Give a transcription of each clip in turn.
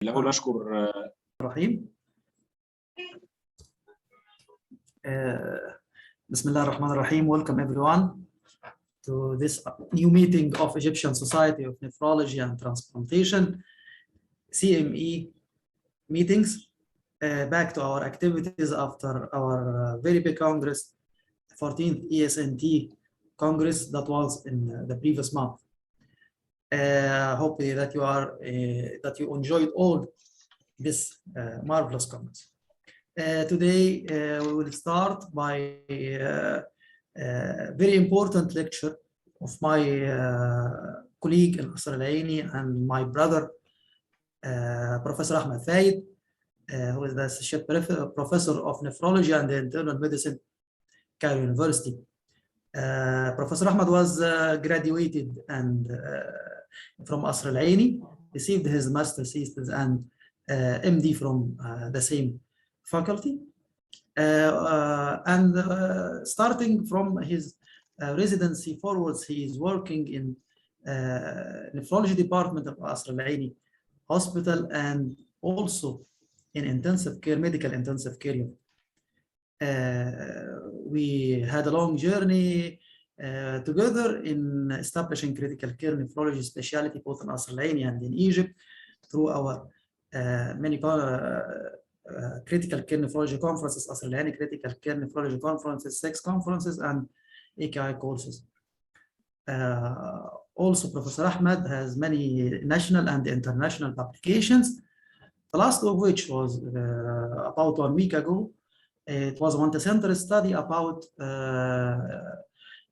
الأول أشكر الرحيم. Bismillah ar-Rahman ar-Rahim. Welcome everyone to this new meeting of Egyptian Society of Nephrology and Transplantation, CME meetings. Back to our activities after our very big Congress, 14th ESNT Congress that was in the previous month. Hopefully that you enjoyed all this marvelous Congress. Today we will start by a very important lecture of my colleague Al-Qasr Al-Aini and my brother Professor Ahmed Fayed, who is the Associate Professor of Nephrology and Internal Medicine, Cairo University. Professor Ahmed was graduated and from Qasr Al-Aini, received his master's thesis and MD from the same faculty, and starting from his residency forwards, he is working in nephrology department of Qasr Al-Aini Hospital and also in intensive care, medical intensive care unit. We had a long journey together in establishing critical care nephrology specialty both in Qasr Al-Aini and in Egypt through our many critical care nephrology conferences, Qasr Al-Aini critical care nephrology conferences, 6 conferences, and AKI courses. Also, Professor Ahmed has many national and international publications, the last of which was about 1 week ago. It was a multi-center study about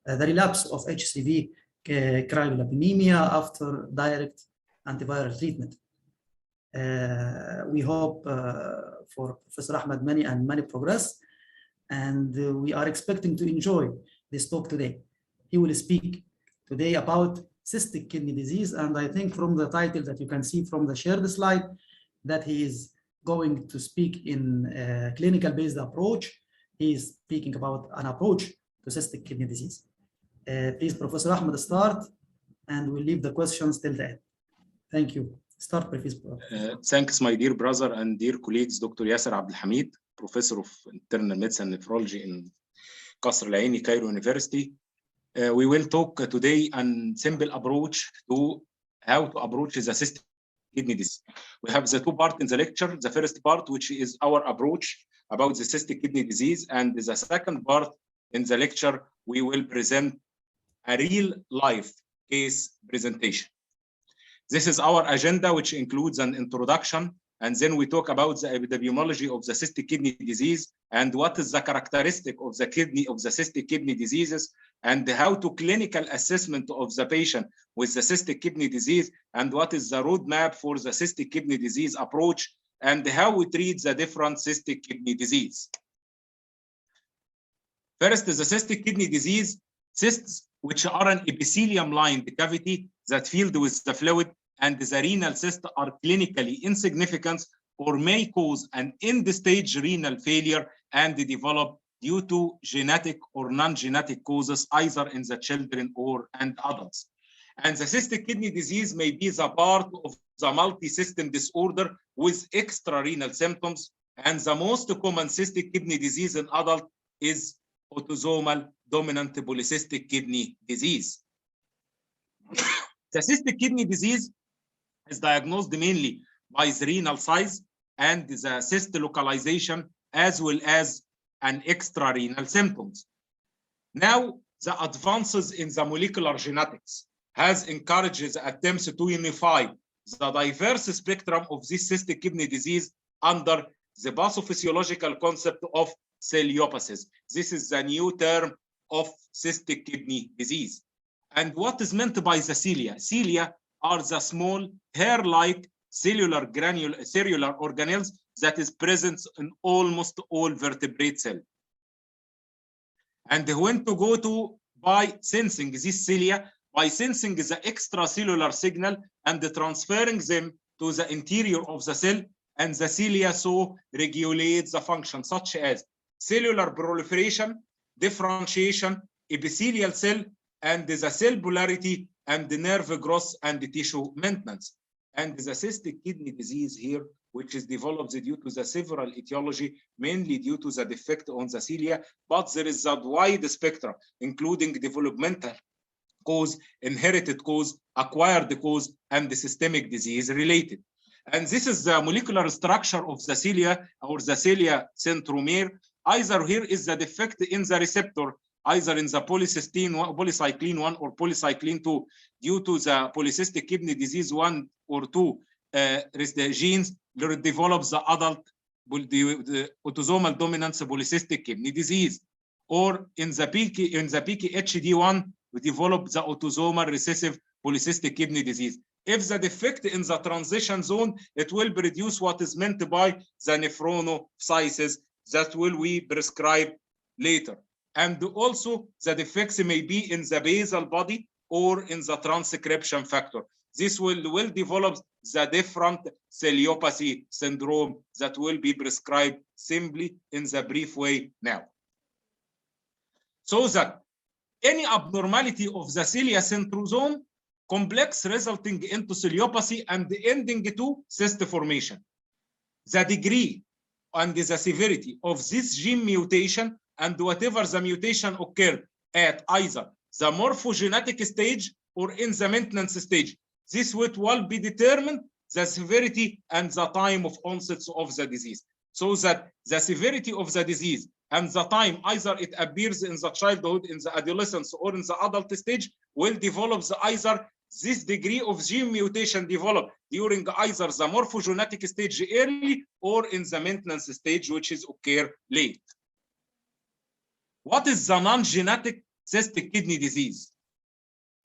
the relapse of HCV cryoglobulinemia after direct antiviral treatment. We hope for Professor Ahmed many progress, and we are expecting to enjoy this talk today. He will speak today about cystic kidney disease, and I think from the title that you can see from the shared slide that he is going to speak in a clinical based approach. He is speaking about an approach to cystic kidney disease. Please, Professor Ahmed, start, and we'll leave the questions till the end. Thank you. Start, please. Thanks, my dear brother and dear colleagues, Dr. Yasser Abdelhamid, Professor of Internal Medicine and Nephrology in Qasr Al-Aini, Cairo University. We will talk today on simple approach to how to approach the cystic kidney disease. We have the 2 parts in the lecture. The first part, which is our approach about the cystic kidney disease, and the second part in the lecture, we will present a real life case presentation. This is our agenda, which includes an introduction, and then we talk about the epidemiology of the cystic kidney disease and what is the characteristic of the cystic kidney diseases, and how to clinical assessment of the patient with the cystic kidney disease, and what is the roadmap for the cystic kidney disease approach, and how we treat the different cystic kidney disease. First is the cystic kidney disease. Cysts, which are an epithelium-lined cavity that filled with the fluid, and the renal cysts are clinically insignificant or may cause an end-stage renal failure and develop due to genetic or non-genetic causes, either in the children or and adults. And the cystic kidney disease may be the part of the multi-system disorder with extra-renal symptoms, and the most common cystic kidney disease in adult is autosomal dominant polycystic kidney disease. The cystic kidney disease is diagnosed mainly by the renal size and the cyst localization, as well as an extra-renal symptoms. Now, the advances in the molecular genetics has encouraged the attempts to unify the diverse spectrum of this cystic kidney disease under the pathophysiological concept of ciliopathies. This is the new term of cystic kidney disease. And what is meant by the cilia? Cilia are the small hair-like cellular organelles that is present in almost all vertebrate cells. And when to go to by sensing this cilia, by sensing the extracellular signal and transferring them to the interior of the cell, and the cilia so regulates the function such as cellular proliferation, differentiation, epithelial cell, and the cell polarity, and the nerve growth and the tissue maintenance. And the cystic kidney disease here, which is developed due to the several etiology, mainly due to the defect on the cilia, but there is a wide spectrum, including developmental cause, inherited cause, acquired cause, and the systemic disease related. And this is the molecular structure of the cilia or the cilia centromere. Either here is the defect in the receptor, either in the polycycline 1 or polycycline 2, due to the polycystic kidney disease 1 or 2 genes that develops the adult the autosomal dominant polycystic kidney disease, or in the PKHD1 we develop the autosomal recessive polycystic kidney disease. If the defect in the transition zone, it will produce what is meant by the nephronophthisis that will we prescribe later. And also the defects may be in the basal body or in the transcription factor. This will develop the different ciliopathy syndrome that will be prescribed simply in the brief way now. So that any abnormality of the cilia centrosome complex resulting into ciliopathy and ending to cyst formation. The degree and the severity of this gene mutation and whatever the mutation occurred at either the morphogenetic stage or in the maintenance stage, this will be determined the severity and the time of onset of the disease. So that the severity of the disease and the time either it appears in the childhood, in the adolescence, or in the adult stage will develop either this degree of gene mutation developed during either the morphogenetic stage early or in the maintenance stage, which is occur late. What is the non-genetic cystic kidney disease?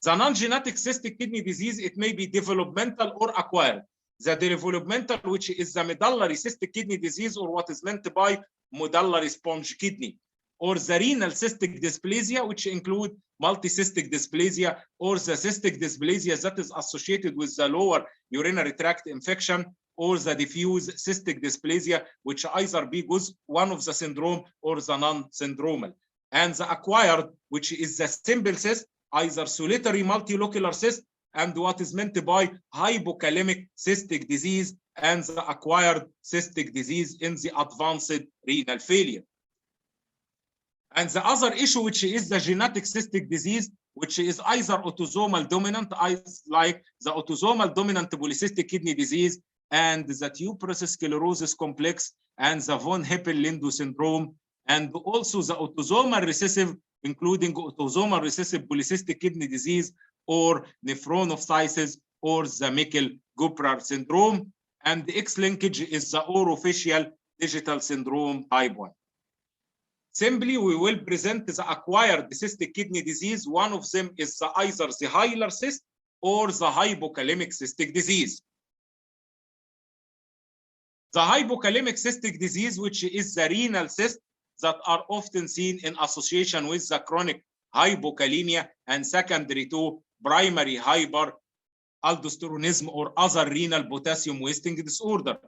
The non-genetic cystic kidney disease, it may be developmental or acquired. The developmental, which is the medullary cystic kidney disease, or what is meant by medullary sponge kidney, or the renal cystic dysplasia, which include multicystic dysplasia, or the cystic dysplasia that is associated with the lower urinary tract infection, or the diffuse cystic dysplasia, which either be one of the syndrome or the non-syndromal. And the acquired, which is the simple cyst, either solitary multilocular cyst, and what is meant by hypokalemic cystic disease, and the acquired cystic disease in the advanced renal failure. And the other issue, which is the genetic cystic disease, which is either autosomal dominant, like the autosomal dominant polycystic kidney disease, and the tuberous sclerosis complex, and the von Hippel-Lindau syndrome, and also the autosomal recessive, including autosomal recessive polycystic kidney disease, or nephronophthisis, or the Meckel-Guprar syndrome. And the X linkage is the orofacial digital syndrome type 1. Simply, we will present the acquired cystic kidney disease. One of them is either the hilar cyst or the hypokalemic cystic disease. The hypokalemic cystic disease, which is the renal cyst that are often seen in association with the chronic hypokalemia and secondary to primary hyperaldosteronism or other renal potassium wasting disorder.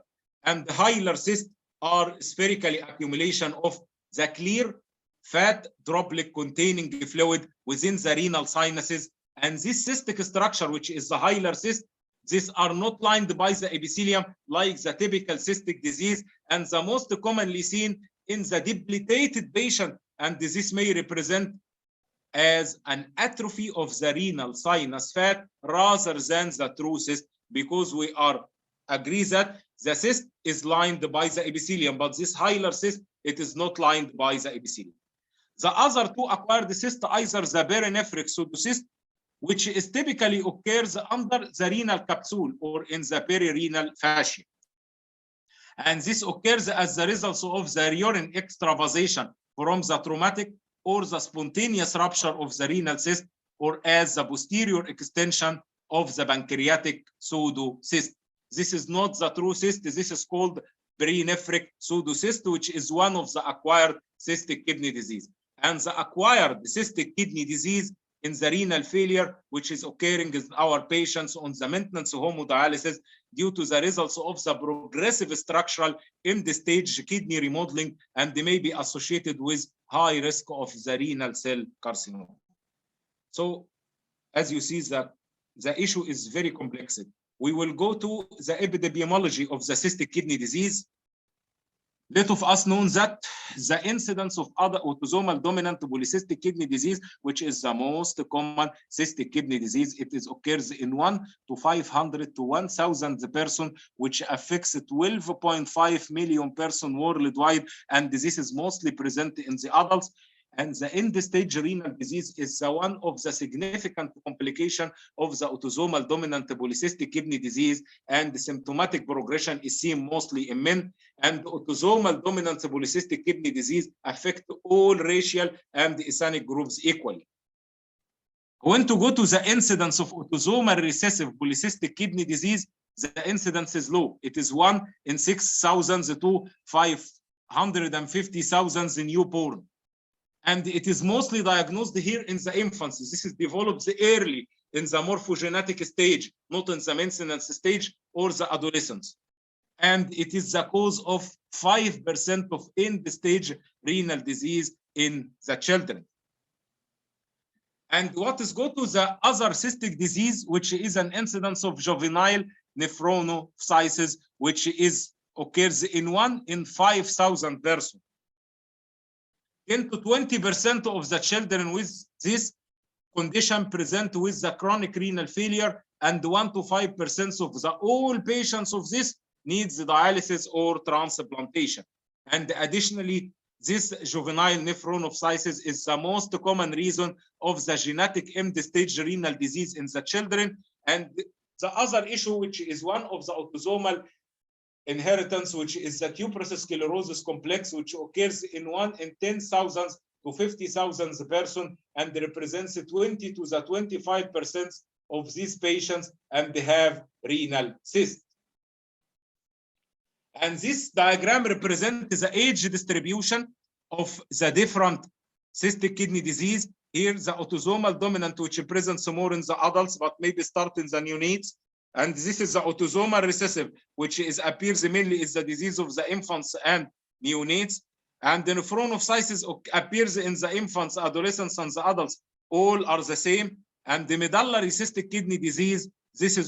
And the hilar cysts are spherical accumulation of the clear fat droplet containing fluid within the renal sinuses. And this cystic structure, which is the hilar cyst, these are not lined by the epithelium like the typical cystic disease, and the most commonly seen in the debilitated patient, and this may represent as an atrophy of the renal sinus fat rather than the true cyst, because we are agree that the cyst is lined by the epithelium, but this hilar cyst, it is not lined by the epithelium. The other two acquired cysts, either the perinephric pseudocyst, which is typically occurs under the renal capsule or in the perirenal fascia. And this occurs as the result of the urine extravasation from the traumatic or the spontaneous rupture of the renal cyst, or as the posterior extension of the pancreatic pseudocyst. This is not the true cyst. This is called perinephric pseudocyst, which is one of the acquired cystic kidney disease. And the acquired cystic kidney disease in the renal failure, which is occurring in our patients on the maintenance hemodialysis due to the results of the progressive structural end-stage kidney remodeling, and they may be associated with high risk of the renal cell carcinoma. So, as you see, the issue is very complex. we will go to the epidemiology of the cystic kidney disease. Let of us know that the incidence of other autosomal dominant polycystic kidney disease, which is the most common cystic kidney disease, it occurs in 1 to 500 to 1,000 person, which affects 12.5 million person worldwide, and this is mostly present in the adults. And the end-stage renal disease is the one of the significant complication of the autosomal dominant polycystic kidney disease, and the symptomatic progression is seen mostly in men. And autosomal dominant polycystic kidney disease affect all racial and ethnic groups equally. When to go to the incidence of autosomal recessive polycystic kidney disease, the incidence is low. It is 1 in 6,000 to 550,000 newborn. And it is mostly diagnosed here in the infancy. This is developed early in the morphogenetic stage, not in the maintenance stage or the adolescence. And it is the cause of 5% of end-stage renal disease in the children. And what is go to the other cystic disease, which is an incidence of juvenile nephronophthisis, which occurs in 1 in 5,000 persons. 10 to 20% of the children with this condition present with the chronic renal failure, and 1 to 5% of the all patients of this needs dialysis or transplantation. And additionally, this juvenile nephronophthisis is the most common reason of the genetic end-stage renal disease in the children. And the other issue, which is one of the autosomal inheritance, which is the tuberous sclerosis complex, which occurs in 1 in 10,000 to 50,000 person, and represents 20 to the 25% of these patients, and they have renal cysts. And this diagram represents the age distribution of the different cystic kidney disease. Here, the autosomal dominant, which presents more in the adults, but maybe start in the neonates. And this is the autosomal recessive, which appears mainly is the disease of the infants and neonates. And the nephronophthisis appears in the infants, adolescents, and the adults. All are the same. And the medullary cystic kidney disease,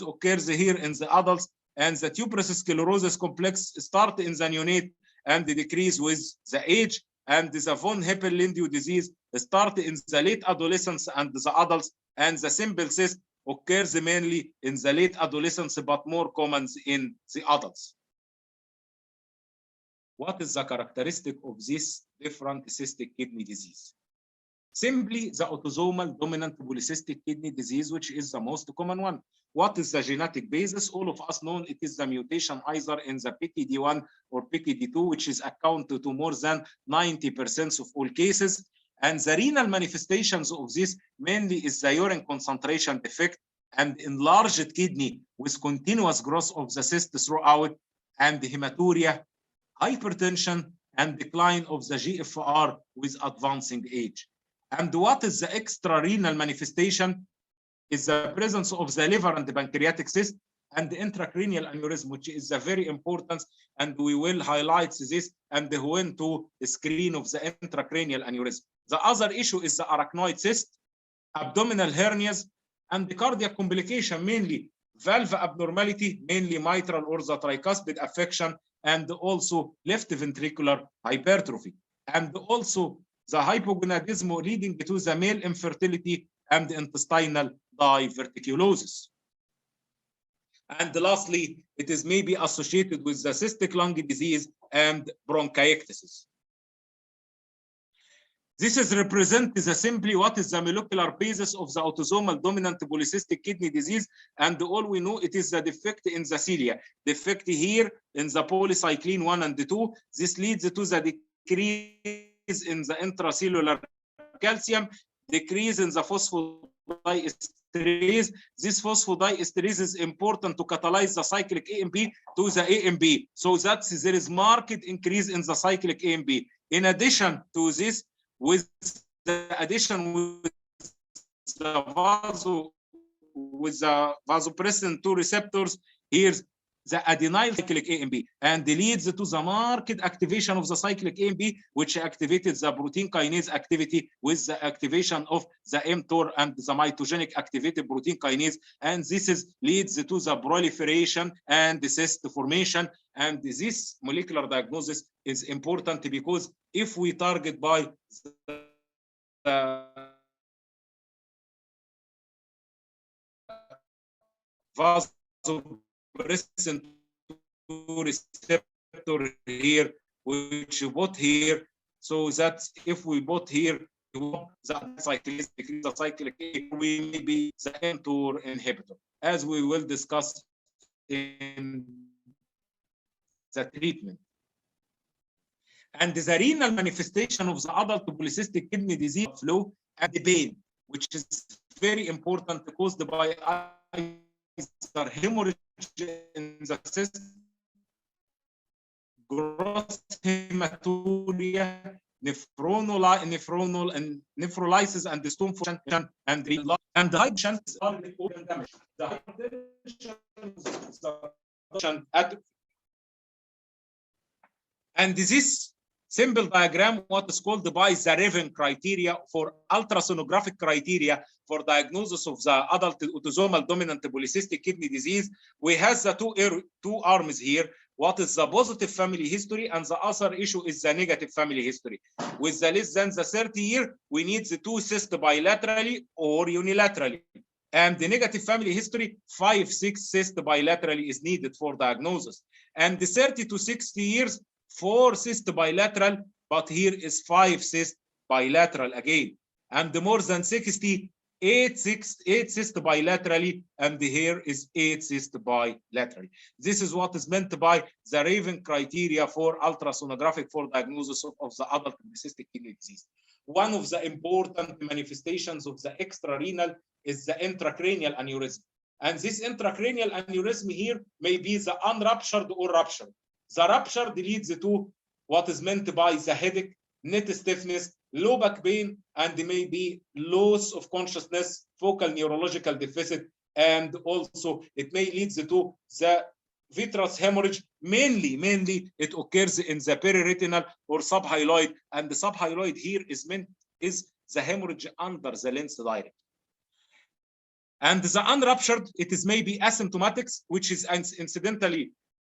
occurs here in the adults. And the tuberous sclerosis complex start in the neonate and decrease with the age. And the von Hippel-Lindau disease start in the late adolescents and the adults. And the simple cyst occurs mainly in the late adolescence, but more common in the adults. What is the characteristic of this different cystic kidney disease? Simply the autosomal dominant polycystic kidney disease, which is the most common one. What is the genetic basis? All of us know it is the mutation either in the PKD1 or PKD2, which is accounted to more than 90% of all cases. And the renal manifestations of this mainly is the urine concentration defect and enlarged kidney with continuous growth of the cyst throughout, and hematuria, hypertension, and decline of the GFR with advancing age. And what is the extrarenal manifestation? Is the presence of the liver and the pancreatic cyst and the intracranial aneurysm, which is very important, and we will highlight this and when to screen of the intracranial aneurysm. The other issue is the arachnoid cyst, abdominal hernias, and the cardiac complication, mainly valve abnormality, mainly mitral or the tricuspid affection, and also left ventricular hypertrophy, and also the hypogonadism leading to the male infertility and intestinal diverticulosis. And lastly, it is maybe associated with the cystic lung disease and bronchiectasis. This is represented as simply what is the molecular basis of the autosomal dominant polycystic kidney disease, and all we know it is the defect in the cilia. Defect here in the polycycline 1 and 2. This leads to the decrease in the intracellular calcium, decrease in the phosphodiesterase. This phosphodiesterase is important to catalyze the cyclic AMP to the AMP, so that there is marked increase in the cyclic AMP. In addition to this, with the addition with the vasopressin 2 receptors, here's the adenyl cyclic AMP and leads to the marked activation of the cyclic AMP, which activated the protein kinase activity with the activation of the mTOR and the mitogenic activated protein kinase, and this leads to the proliferation and the cyst formation. And this molecular diagnosis is important because if we target by the vasopressin receptor here, which you put here, so that if we put here the cyclic, we may be the mTOR inhibitor, as we will discuss in the treatment. And the renal manifestation of the adult polycystic kidney disease flow and the pain, which is very important, caused by either hemorrhage in the cyst, gross hematuria, nephrolysis and stone formation, and the hypertension is organ damage. The hypertension and this simple diagram, what is called by the Raven criteria for ultrasonographic criteria for diagnosis of the adult autosomal dominant polycystic kidney disease. We have the two arms here. What is the positive family history, and the other issue is the negative family history. With the less than the 30 year, we need the 2 cysts bilaterally or unilaterally. And the negative family history, 5-6 cysts bilaterally is needed for diagnosis. And the 30 to 60 years, 4 cysts bilateral, but here is 5 cysts bilateral again. And the more than 60, 8 cysts bilaterally, and here is 8 cysts bilaterally. This is what is meant by the Raven criteria for ultrasonographic for diagnosis of the adult polycystic kidney disease. One of the important manifestations of the extrarenal is the intracranial aneurysm. And this intracranial aneurysm here may be the unruptured or ruptured. The ruptured leads to what is meant by the headache, neck stiffness, low back pain, and maybe loss of consciousness, focal neurological deficit, and also it may lead to the vitreous hemorrhage. Mainly it occurs in the periretinal or subhyaloid, and the subhyaloid here is the hemorrhage under the lens direct. And the unruptured, it is maybe asymptomatics, which is incidentally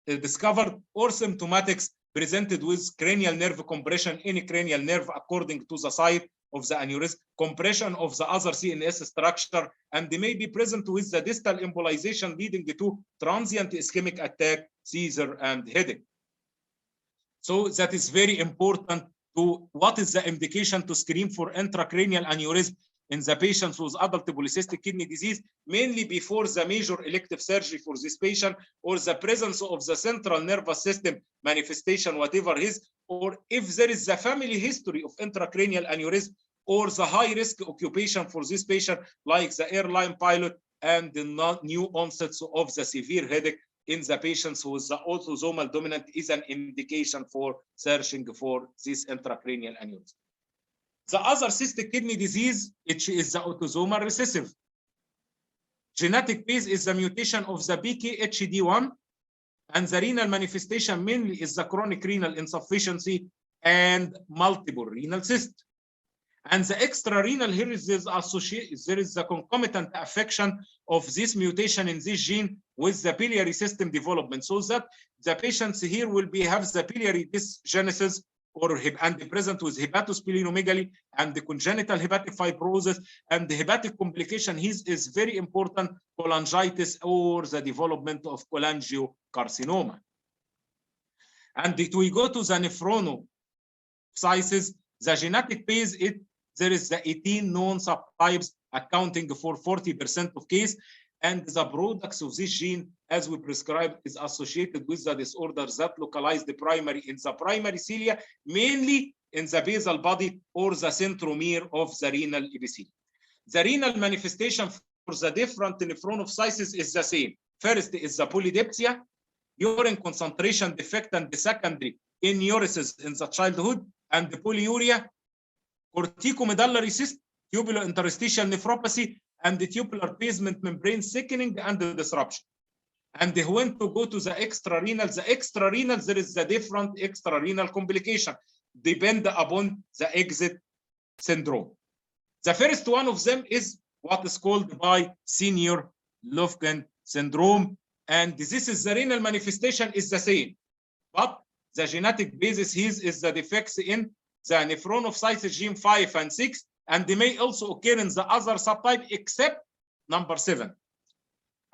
discovered, or symptomatics presented with cranial nerve compression, any cranial nerve according to the site of the aneurysm, compression of the other CNS structure, and they may be present with the distal embolization leading to transient ischemic attack, seizure, and headache. So that is very important to what is the indication to screen for intracranial aneurysm in the patients with adult polycystic kidney disease, mainly before the major elective surgery for this patient, or the presence of the central nervous system manifestation, whatever is, or if there is the family history of intracranial aneurysm, or the high risk occupation for this patient, like the airline pilot, and the new onsets of the severe headache in the patients with the autosomal dominant is an indication for searching for this intracranial aneurysm. The other cystic kidney disease, which is the autosomal recessive. Genetic base is the mutation of the PKHD1, and the renal manifestation mainly is the chronic renal insufficiency and multiple renal cysts. And the extrarenal here is there is the concomitant affection of this mutation in this gene with the biliary system development, so that the patients here will have the biliary dysgenesis and present with hepatosplenomegaly and the congenital hepatic fibrosis, and the hepatic complication is very important, cholangitis or the development of cholangiocarcinoma. And if we go to the nephronocysis, the genetic base, there is the 18 known subtypes accounting for 40% of case, and the products of this gene, as we prescribed, is associated with the disorders that localize the primary in the primary cilia, mainly in the basal body or the centromere of the renal epithelium. The renal manifestation for the different nephronocytes is the same. First is the polydipsia, urine concentration defect, and the secondary enuresis in the childhood, and the polyuria, corticomedullary cyst, tubulointerstitial nephropathy, and the tubular basement membrane thickening and the disruption. And when to go to the extrarenal, there is the different extrarenal complication, depend upon the exit syndrome. The first one of them is what is called by senior Lufkin syndrome. And this is the renal manifestation is the same, but the genetic basis here is the defects in the nephronophysis gene 5 and 6, and they may also occur in the other subtype except number 7.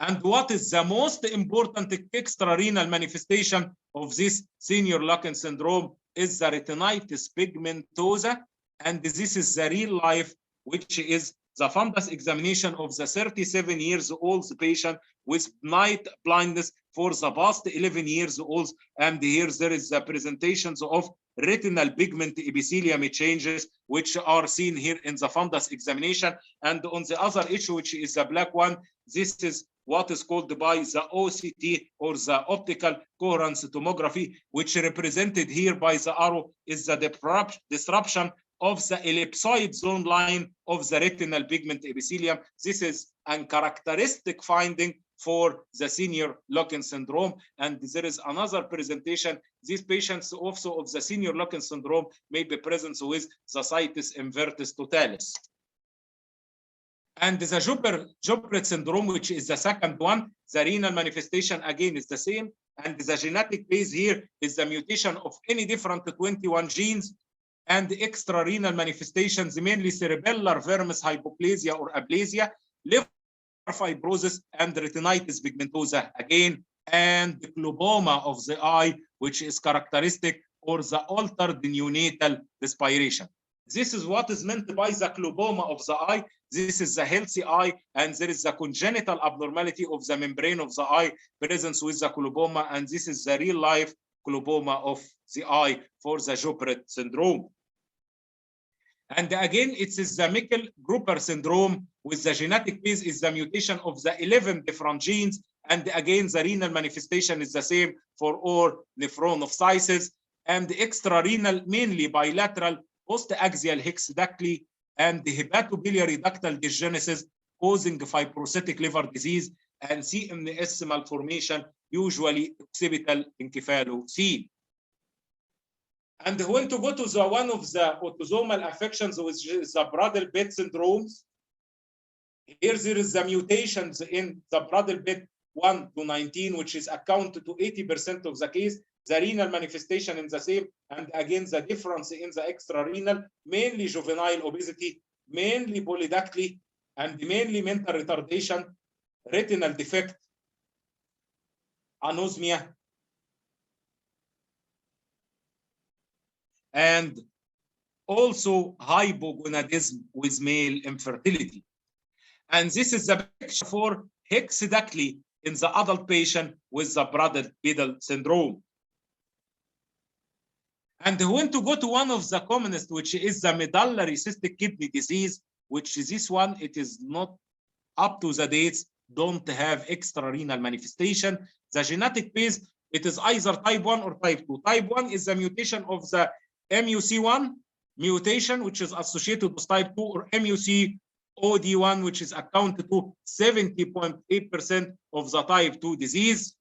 And what is the most important extrarenal manifestation of this senior Lufkin syndrome is the retinitis pigmentosa, and this is the real life, which is the fundus examination of the 37 years old patient with night blindness for the past 11 years old. And here there is the presentations of retinal pigment epithelium changes, which are seen here in the fundus examination. And on the other issue, which is the black one, this is what is called by the OCT, or the optical coherence tomography, which represented here by the arrow is the disruption of the ellipsoid zone line of the retinal pigment epithelium. This is a characteristic finding for the senior Lufkin syndrome. And there is another presentation. These patients also of the senior Lufkin syndrome may be present with the situs inversus totalis. And the Droplet syndrome, which is the second one, the renal manifestation again is the same. And the genetic base here is the mutation of any different 21 genes. And the extrarenal manifestations, mainly cerebellar vermis hypoplasia or aplasia, liver fibrosis, and retinitis pigmentosa again, and the globoma of the eye, which is characteristic, or the altered neonatal respiration. This is what is meant by the globoma of the eye. This is the healthy eye, and there is the congenital abnormality of the membrane of the eye presence with the globoma, and this is the real life globoma of the eye for the Droplet syndrome. And again, it is the Mickel-Grupper syndrome, with the genetic base is the mutation of the 11 different genes. And again, the renal manifestation is the same for all nephronophysis, and the extrarenal mainly bilateral post-axial hexadactyly and the hepatobiliary ductal dysgenesis causing fibrocytic liver disease and CMS malformation, usually occipital encephalocele. And when to go to the one of the autosomal affections, which is the Bradel-Bett syndromes, here there is the mutations in the Bradel-Bett 1 to 19, which is accounted to 80% of the case. The renal manifestation in the same, and again the difference in the extrarenal, mainly juvenile obesity, mainly polydactyly, and mainly mental retardation, retinal defect, anosmia, and also hypogonadism with male infertility. And this is the picture for hexadactyly in the adult patient with the Bradel-Bett syndrome. And when to go to one of the commonest, which is the medullary cystic kidney disease, which is this one, it is not up to the dates, don't have extrarenal manifestation. The genetic base, it is either type 1 or type 2. Type 1 is the mutation of the MUC1 mutation, which is associated with type 2, or MUC-OD1, which is accounted to 70.8% of the type 2 disease.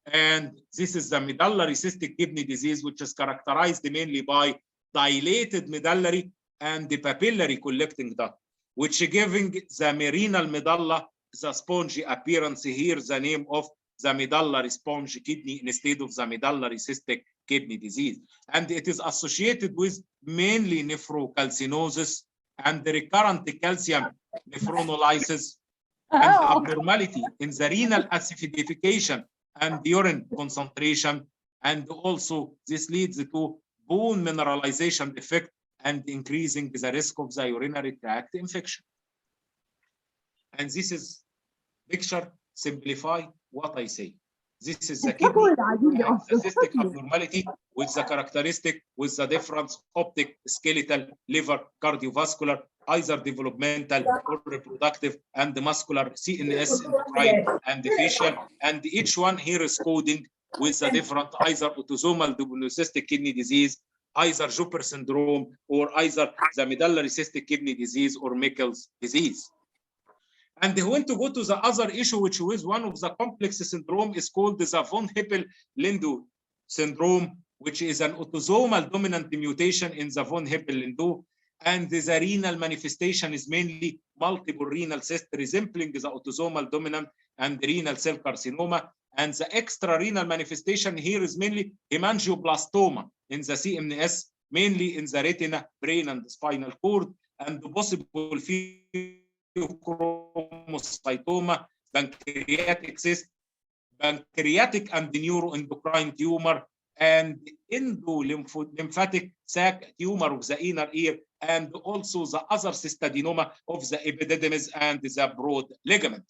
And this is the medullary cystic kidney disease, which is characterized mainly by dilated medullary and the papillary collecting duct, which giving the renal medulla the spongy appearance. Here the name of the medullary sponge kidney instead of the medullary cystic kidney disease. And it is associated with mainly nephrocalcinosis and the recurrent calcium nephrinolysis and abnormality in the renal acidification and urine concentration. And also this leads to bone mineralization defect and increasing the risk of the urinary tract infection. And this is picture simplify what I say. This is the kidney and the cystic abnormality with the characteristic with the difference optic, skeletal, liver, cardiovascular, either developmental or reproductive, and the muscular, CNS, endocrine, and the facial. And each one here is coding with the different either autosomal polycystic kidney disease, either Droplet syndrome, or either the medullary cystic kidney disease or Mickel's disease. And when to go to the other issue, which is one of the complex syndrome, is called the von Hippel-Lindau syndrome, which is an autosomal dominant mutation in the von Hippel-Lindau. And the renal manifestation is mainly multiple renal cysts resembling the autosomal dominant and renal cell carcinoma. And the extra-renal manifestation here is mainly hemangioblastoma in the CNS, mainly in the retina, brain, and the spinal cord, and the possible pheochromocytoma, pancreatic cyst, pancreatic and neuroendocrine tumor, and endolymphatic sac tumor of the inner ear, and also the other cystadenoma of the epididymis and the broad ligament.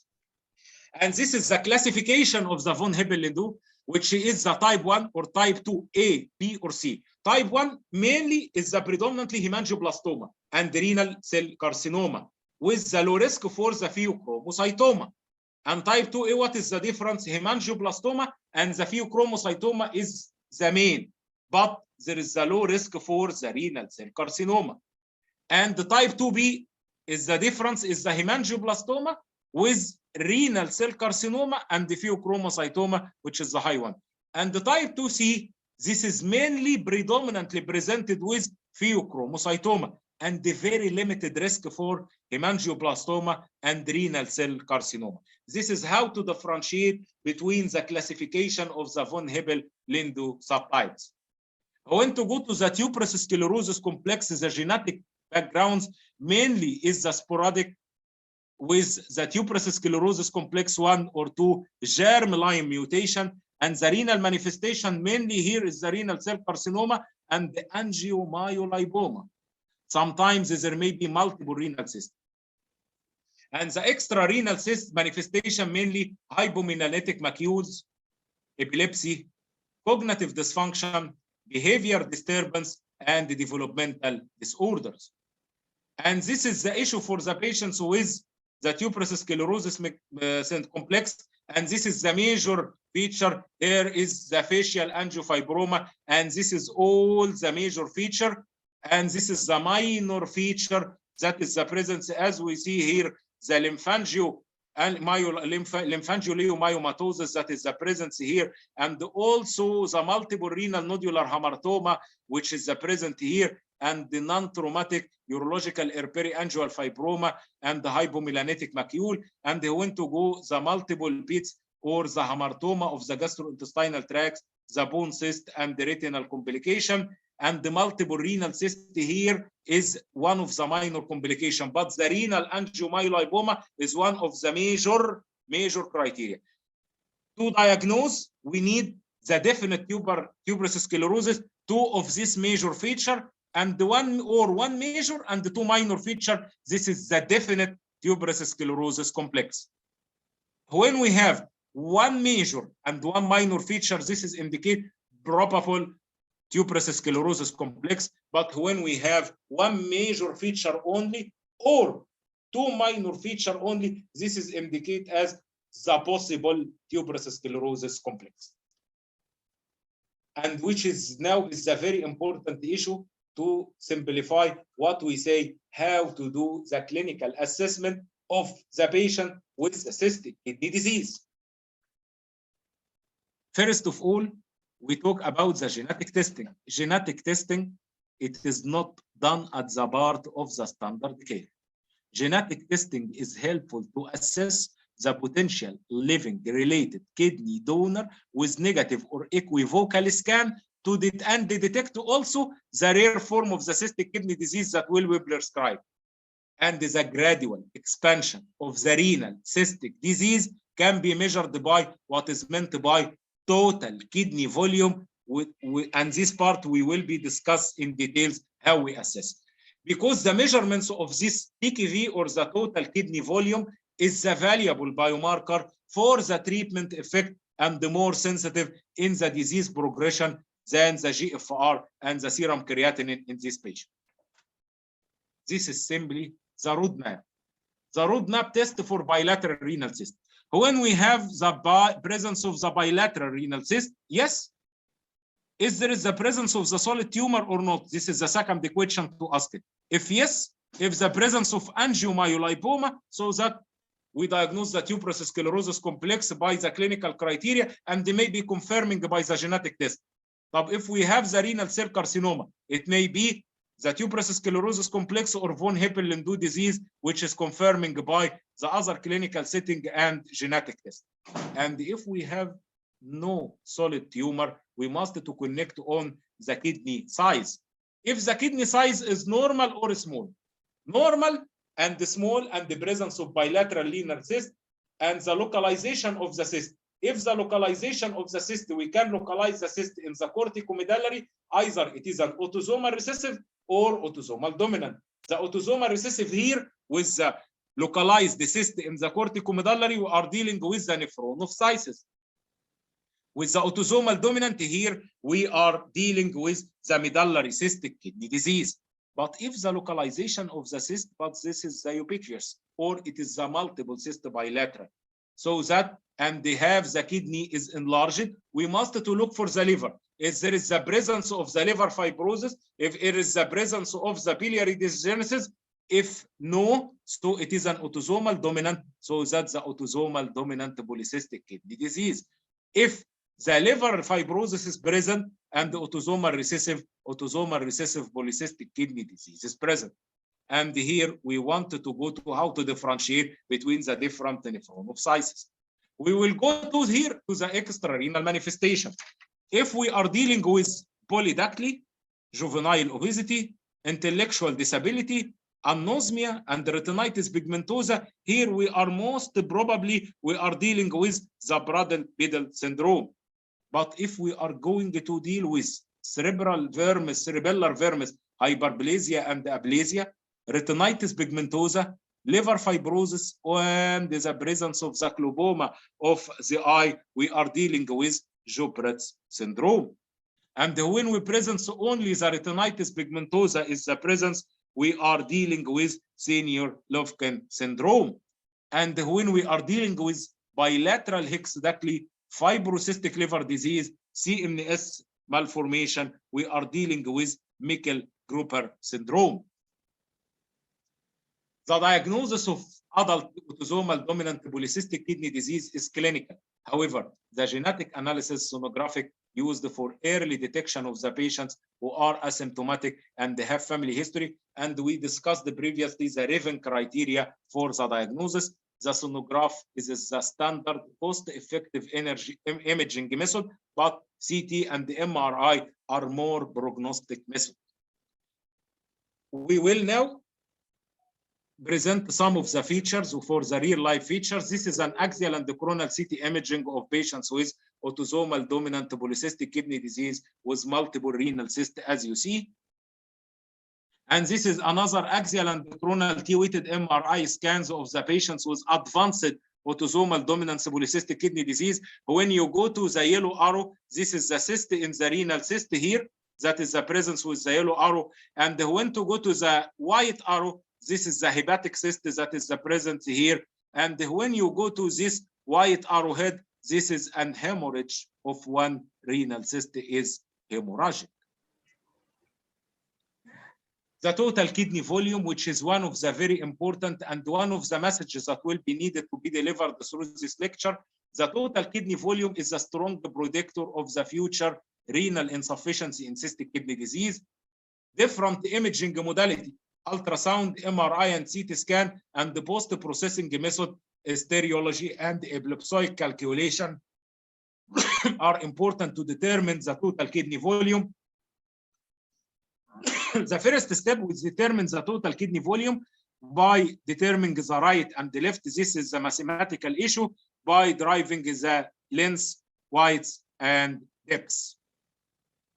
And this is the classification of the von Hippel-Lindau, which is the type 1 or type 2, A, B, or C. Type 1 mainly is the predominantly hemangioblastoma and renal cell carcinoma, with the low risk for the pheochromocytoma. And type 2A, what is the difference? Hemangioblastoma and the pheochromocytoma is the main, but there is a low risk for the renal cell carcinoma. And the type 2B is the difference is the hemangioblastoma with renal cell carcinoma and the pheochromocytoma, which is the high one. And the type 2C, this is mainly predominantly presented with pheochromocytoma and the very limited risk for hemangioblastoma and renal cell carcinoma. This is how to differentiate between the classification of the von Hippel-Lindau subtypes. When to go to the tuberous sclerosis complex, the genetic backgrounds mainly is the sporadic with the tuberous sclerosis complex 1 or 2 germline mutation, and the renal manifestation mainly here is the renal cell carcinoma and the angiomyolipoma. Sometimes there may be multiple renal cysts. And the extra-renal cyst manifestation mainly hypomyelinatic macules, epilepsy, cognitive dysfunction, behavior disturbance, and developmental disorders. And this is the issue for the patients with the tuberous sclerosis complex. And this is the major feature. There is the facial angiofibroma, and this is all the major feature. And this is the minor feature that is the presence, as we see here, the lymphangioliomyomatosis that is the presence here, and also the multiple renal nodular hamartoma, which is the present here, and the non-traumatic urological periangial fibroma and the hypomyelinatic macule. And they want to go the multiple pits or the hamartoma of the gastrointestinal tract, the bone cyst, and the retinal complication. And the multiple renal cyst here is one of the minor complication, but the renal angiomyolipoma is one of the major criteria. To diagnose, we need the definite tuberous sclerosis, 2 of this major feature, and one major and the 2 minor feature. This is the definite tuberous sclerosis complex. When we have 1 major and 1 minor feature, this is indicate probable tuberous sclerosis complex. But when we have 1 major feature only or 2 minor feature only, this is indicate as the possible tuberous sclerosis complex. And which is now is a very important issue to simplify what we say, how to do the clinical assessment of the patient with the cystic kidney disease. First of all, we talk about the genetic testing. Genetic testing, it is not done at the part of the standard care. Genetic testing is helpful to assess the potential living related kidney donor with negative or equivocal scan to detect also the rare form of the cystic kidney disease that will be prescribed. And the gradual expansion of the renal cystic disease can be measured by what is meant by total kidney volume, and this part we will be discussed in details how we assess. Because the measurements of this TKV or the total kidney volume is a valuable biomarker for the treatment effect and the more sensitive in the disease progression than the GFR and the serum creatinine in this patient. This is simply the roadmap. The roadmap test for bilateral renal cyst. When we have the presence of the bilateral renal cyst, yes. Is there the presence of the solid tumor or not? This is the second question to ask it. If yes, if the presence of angiomyolipoma, so that we diagnose the tuberous sclerosis complex by the clinical criteria, and they may be confirming by the genetic test. But if we have the renal cell carcinoma, it may be the tuberous sclerosis complex or von Hippel-Lindau disease, which is confirming by the other clinical setting and genetic test. And if we have no solid tumor, we must to connect on the kidney size. If the kidney size is normal or small, normal and small, and the presence of bilateral linear cyst, and the localization of the cyst. If the localization of the cyst, we can localize the cyst in the corticomedullary, either it is an autosomal recessive or autosomal dominant. The autosomal recessive here with the localized cyst in the corticomedullary, we are dealing with the nephron of Cissus. With the autosomal dominant here, we are dealing with the medullary cystic kidney disease. But if the localization of the cyst, but this is the ubiquitous, or it is the multiple cyst bilateral, so that, and they have the kidney is enlarged, we must to look for the liver. If there is the presence of the liver fibrosis, if it is the presence of the biliary dysgenesis, if no, so it is an autosomal dominant, so that's the autosomal dominant polycystic kidney disease. If the liver fibrosis is present and the autosomal recessive polycystic kidney disease is present. And here we wanted to go to how to differentiate between the different nephron of Cissus. We will go to here to the extrarenal manifestation. If we are dealing with polydactyly, juvenile obesity, intellectual disability, anosmia, and retinitis pigmentosa, here we are most probably we are dealing with the Prader-Willi syndrome. But if we are going to deal with cerebellar vermis, hyperplasia and aplasia, retinitis pigmentosa, liver fibrosis, and the presence of the glaucoma of the eye, we are dealing with Joubret's syndrome. And when we present only the retinitis pigmentosa is the presence, we are dealing with senior Lofgren syndrome. And when we are dealing with bilateral hexadactyly, fibrocystic liver disease, CNS malformation, we are dealing with Mickel-Gruber syndrome. The diagnosis of adult autosomal dominant polycystic kidney disease is clinical. However, the genetic analysis sonographic used for early detection of the patients who are asymptomatic and they have family history, and we discussed previously the Raven criteria for the diagnosis. The sonograph is the standard cost-effective imaging method, but CT and the MRI are more prognostic methods. We will now present some of the features for the real-life features. This is an axial and coronal CT imaging of patients with autosomal dominant polycystic kidney disease with multiple renal cysts, as you see. And this is another axial and coronal T-weighted MRI scans of the patients with advanced autosomal dominant polycystic kidney disease. When you go to the yellow arrow, this is the cyst in the renal cyst here. That is the presence with the yellow arrow. And when to go to the white arrow, this is the hepatic cyst that is the presence here. And when you go to this white arrowhead, this is an hemorrhage of one renal cyst is hemorrhagic. The total kidney volume, which is one of the very important and one of the messages that will be needed to be delivered through this lecture. The total kidney volume is a strong predictor of the future renal insufficiency in cystic kidney disease. Different imaging modality, ultrasound, MRI, and CT scan, and the post-processing method, stereology, and ellipsoid calculation are important to determine the total kidney volume. The first step is determine the total kidney volume by determining the right and the left. This is a mathematical issue by deriving the length, width, and depth.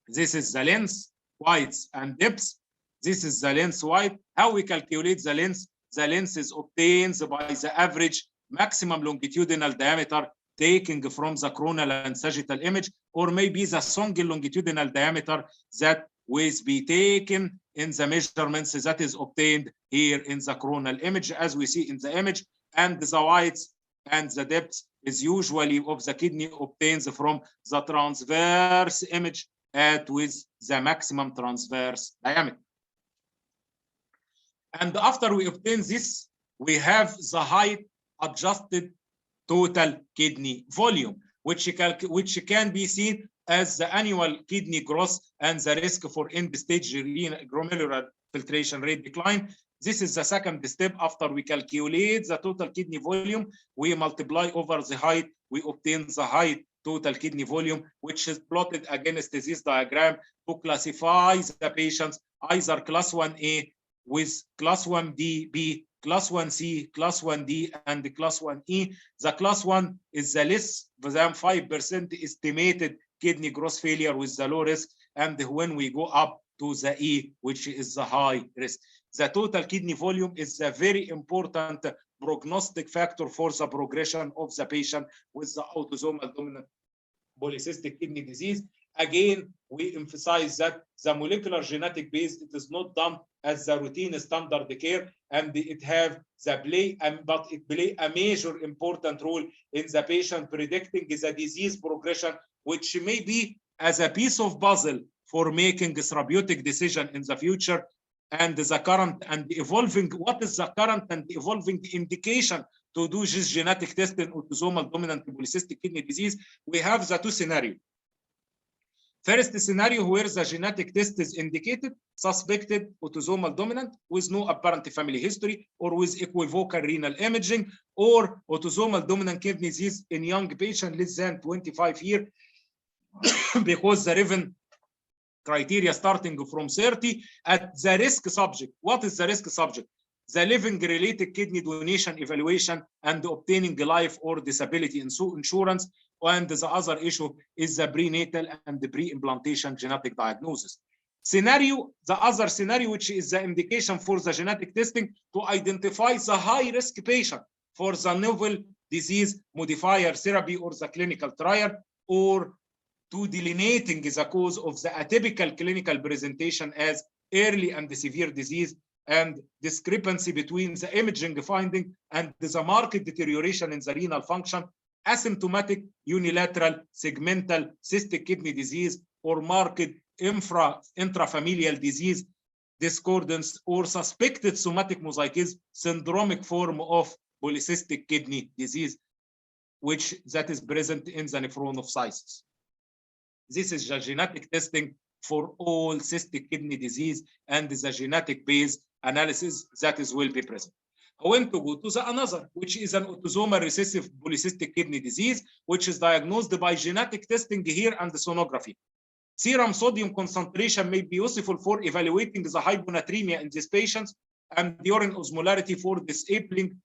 This is the length, width, and depth. This is the length width. How we calculate the length? The length is obtained by the average maximum longitudinal diameter taken from the coronal and sagittal image, or maybe the single longitudinal diameter that will be taken in the measurements that is obtained here in the coronal image, as we see in the image. And the width and the depth is usually of the kidney obtained from the transverse image with the maximum transverse diameter. And after we obtain this, we have the height adjusted total kidney volume, which can be seen as the annual kidney growth and the risk for end-stage glomerular filtration rate decline. This is the second step. After we calculate the total kidney volume, we multiply over the height, we obtain the height total kidney volume, which is plotted against this diagram to classify the patients either class 1A with class 1B, class 1C, class 1D, and class 1E. The class 1 is the less than 5% estimated kidney growth failure with the low risk, and when we go up to the E, which is the high risk. The total kidney volume is a very important prognostic factor for the progression of the patient with the autosomal dominant polycystic kidney disease. Again, we emphasize that the molecular genetic base, it is not done as the routine standard care, and it have the play, but it play a major important role in the patient predicting the disease progression, which may be as a piece of puzzle for making a therapeutic decision in the future. And the current and evolving, what is the current and evolving indication to do this genetic test in autosomal dominant polycystic kidney disease? We have the two scenarios. First scenario, where the genetic test is indicated, suspected autosomal dominant with no apparent family history or with equivocal renal imaging, or autosomal dominant kidney disease in young patient less than 25 years, because the Riven criteria starting from 30 at the risk subject. What is the risk subject? The living related kidney donation evaluation and obtaining life or disability insurance. And the other issue is the prenatal and the pre-implantation genetic diagnosis. Scenario, the other scenario, which is the indication for the genetic testing to identify the high risk patient for the novel disease modifier therapy or the clinical trial, or to delineating the cause of the atypical clinical presentation as early and severe disease, and discrepancy between the imaging finding and the marked deterioration in the renal function, asymptomatic unilateral segmental cystic kidney disease, or marked intrafamilial disease discordance, or suspected somatic mosaicism, syndromic form of polycystic kidney disease, which that is present in the nephron of Cystic. This is the genetic testing for all cystic kidney disease and the genetic base analysis that is will be present. I want to go to the another, which is an autosomal recessive polycystic kidney disease, which is diagnosed by genetic testing here and the sonography. Serum sodium concentration may be useful for evaluating the hyponatremia in these patients, and urine osmolarity for disabling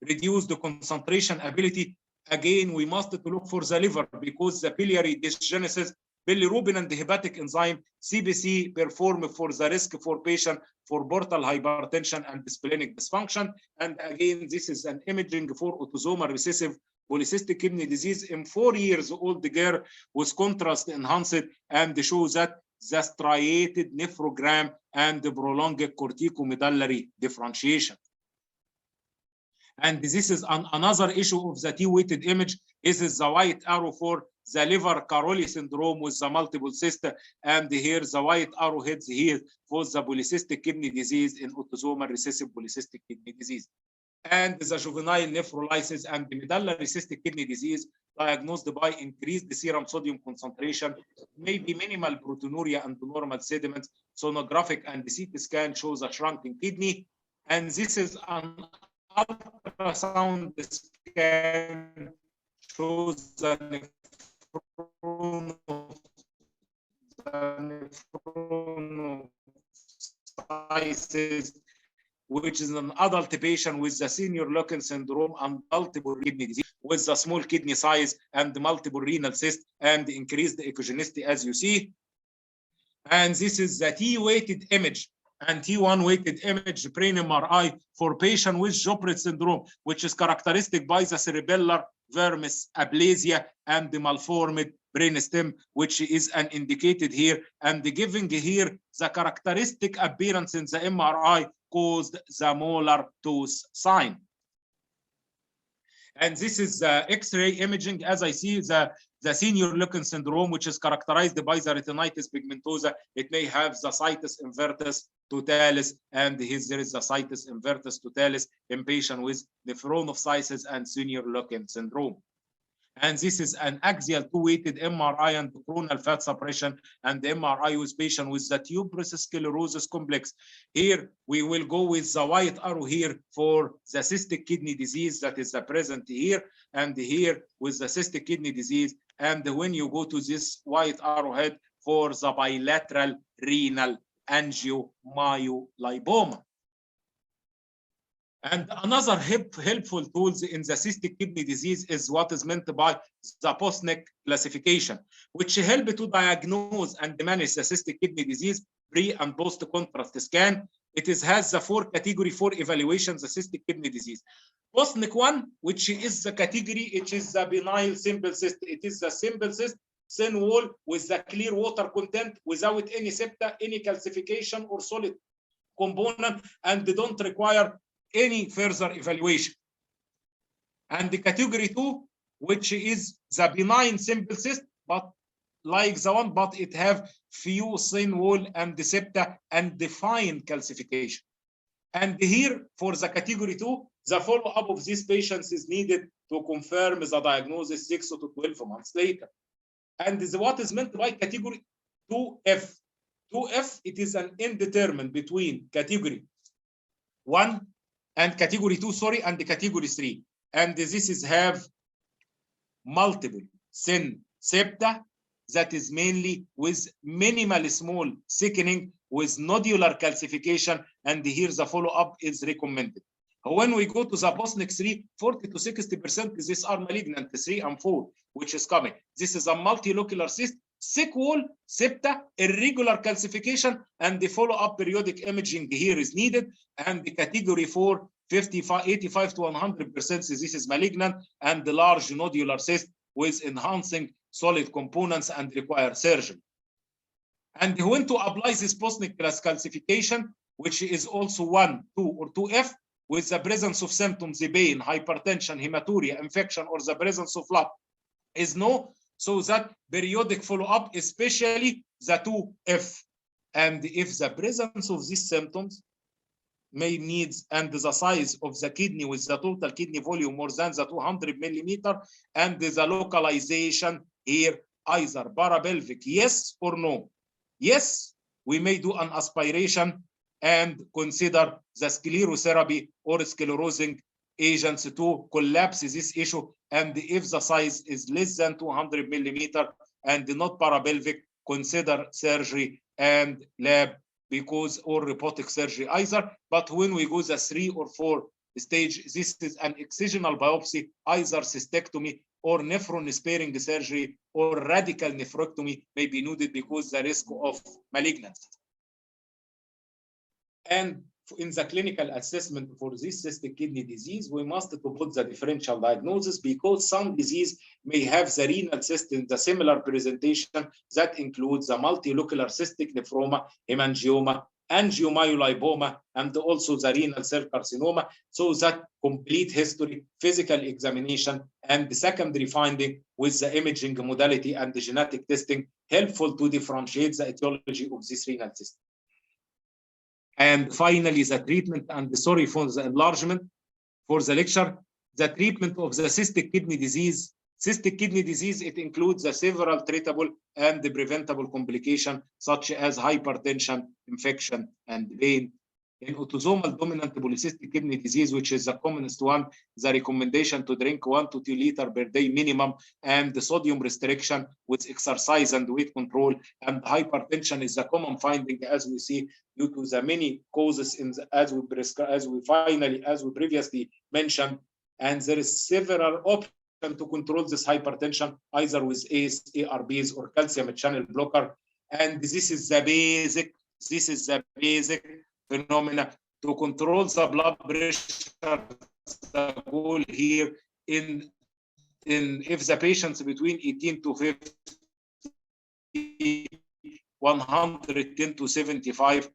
reduce the concentration ability. Again, we must look for the liver, because the biliary dysgenesis, bilirubin and the hepatic enzyme CBC perform for the risk for patient for portal hypertension and splenic dysfunction. And again, this is an imaging for autosomal recessive polycystic kidney disease in 4 years old girl with contrast enhanced, and shows that the striated nephrogram and the prolonged corticomedullary differentiation. And this is another issue of the T-weighted image. This is the white arrow for the liver Caroli syndrome with the multiple cyst, and here the white arrowheads here for the polycystic kidney disease in autosomal recessive polycystic kidney disease. And the juvenile nephrolysis and the medullary cystic kidney disease diagnosed by increased serum sodium concentration, maybe minimal proteinuria and normal sediments. Sonographic and the CT scan shows a shrunken kidney, and this is an ultrasound scan shows the nephronocysis, which is an adult patient with the senior Loken syndrome and multiple kidney disease with the small kidney size and multiple renal cysts and increased echogenicity, as you see. And this is the T-weighted image and T1 weighted image brain MRI for patient with Droplet syndrome, which is characteristic by the cerebellar vermis aplasia and the malformed brainstem, which is an indicated here, and giving here the characteristic appearance in the MRI caused the molar tooth sign. And this is X-ray imaging, as I see the senior looking syndrome, which is characterized by the retinitis pigmentosa. It may have the cytus inversus totalis, and there is the cytus inversus totalis in patient with nephronophthisis and senior looking syndrome. And this is an axial two-weighted MRI and coronal fat suppression, and the MRI with patient with the tuberous sclerosis complex. Here we will go with the white arrow here for the cystic kidney disease that is present here, and here with the cystic kidney disease. And when you go to this white arrowhead for the bilateral renal angiomyolipoma. And another helpful tools in the cystic kidney disease is what is meant by the Postnick classification, which help to diagnose and manage the cystic kidney disease pre and post contrast scan. It has the 4 category 4 evaluations of cystic kidney disease. Postnick 1, which is the category, it is the benign simple cyst. It is the simple cyst, thin wall with the clear water content without any septa, any calcification or solid component, and they don't require any further evaluation. And the category 2, which is the benign simple cyst, but like the one, but it have few thin wall and the septa and defined calcification. And here for the category 2, the follow-up of these patients is needed to confirm the diagnosis 6 to 12 months later. And what is meant by category 2F? 2F, it is an indeterminate between category 1 and category 2, sorry, and the category 3. And this is have multiple thin septa that is mainly with minimal small thickening with nodular calcification, and here the follow-up is recommended. When we go to the Postnick 3, 40 to 60% these are malignant, 3 and 4, which is coming. This is a multilocular cyst, thick wall, septa, irregular calcification, and the follow-up periodic imaging here is needed. And the category 4, 85 to 100%, this is malignant and the large nodular cyst with enhancing solid components and require surgery. And when to apply this Postnick classification, which is also 1, 2, or 2F, with the presence of symptoms, the pain, hypertension, hematuria, infection, or the presence of blood, is no. So that periodic follow-up, especially the 2F. And if the presence of these symptoms may needs and the size of the kidney with the total kidney volume more than the 200 millimeter, and the localization here either parapelvic, yes or no. Yes, we may do an aspiration and consider the sclerotherapy or sclerosing agents to collapse this issue. And if the size is less than 200 millimeter and not parapelvic, consider surgery and lab because or robotic surgery either. But when we go the 3 or 4 stage, this is an excisional biopsy, either cystectomy or nephron sparing surgery or radical nephrectomy may be needed because the risk of malignancy. And in the clinical assessment for this cystic kidney disease, we must put the differential diagnosis because some disease may have the renal cyst in the similar presentation that includes the multilocular cystic nephroma, hemangioma, angiomyolipoma, and also the renal cell carcinoma. So that complete history, physical examination, and the secondary finding with the imaging modality and the genetic testing helpful to differentiate the etiology of this renal cyst. And finally, the treatment, and sorry for the enlargement for the lecture, the treatment of the cystic kidney disease. Cystic kidney disease, it includes the several treatable and the preventable complications such as hypertension, infection, and pain. In autosomal dominant polycystic kidney disease, which is the commonest one, the recommendation to drink 1 to 2 liters per day minimum, and the sodium restriction with exercise and weight control. And hypertension is the common finding, as we see, due to the many causes in the, as we previously mentioned. And there is several options to control this hypertension, either with ACE, ARBs, or calcium channel blocker. And this is the basic phenomena to control the blood pressure. The goal here in if the patients between 18 to 50, 110 to 75,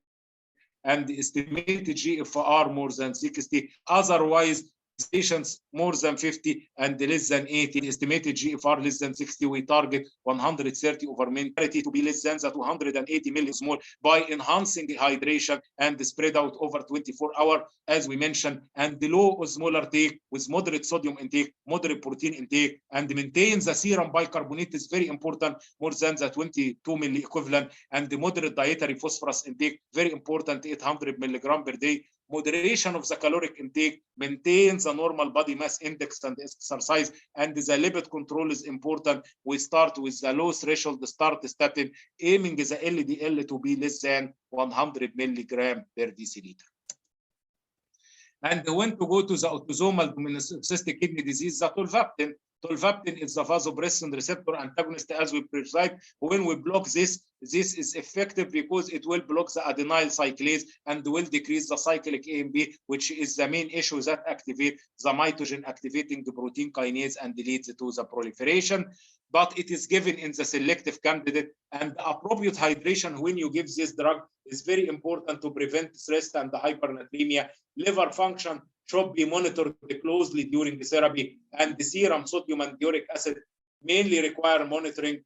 and the estimated GFR more than 60. Otherwise, Patients more than 50 and less than 80, estimated GFR less than 60, we target 130 over mean to be less than the 280 millismol by enhancing hydration and spread out over 24 hours, as we mentioned, and the low osmolar take with moderate sodium intake, moderate protein intake, and maintain the serum bicarbonate is very important, more than the 22 milli equivalent, and the moderate dietary phosphorus intake, very important, 800 milligram per day. Moderation of the caloric intake, maintains the normal body mass index and exercise, and the lipid control is important. We start with the low threshold start statin, aiming the LDL to be less than 100 milligram per deciliter. And when to go to the autosomal dominant cystic kidney disease, the tolvaptan. Tolvaptan is the vasopressin receptor antagonist, as we prescribe. When we block this is effective because it will block the adenyl cyclase and will decrease the cyclic AMP, which is the main issue that activate the mitogen activating the protein kinase and leads to the proliferation. But it is given in the selective candidate, and appropriate hydration when you give this drug is very important to prevent stress and hypernatremia. Liver function should be monitored closely during the therapy, and the serum sodium and uric acid mainly require monitoring.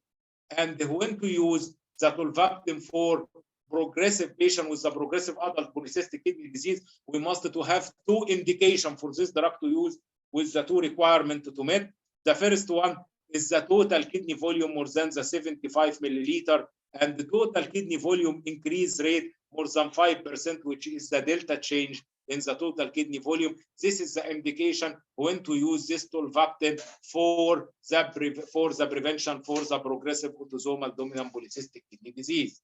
And when to use the tolvaptan for progressive patient with the progressive adult polycystic kidney disease, we must to have two indications for this drug to use with the two requirements to meet. The first one is the total kidney volume more than the 75 milliliter, and the total kidney volume increase rate more than 5%, which is the delta change in the total kidney volume. This is the indication when to use this tolvaptan for the prevention for the progressive autosomal dominant polycystic kidney disease.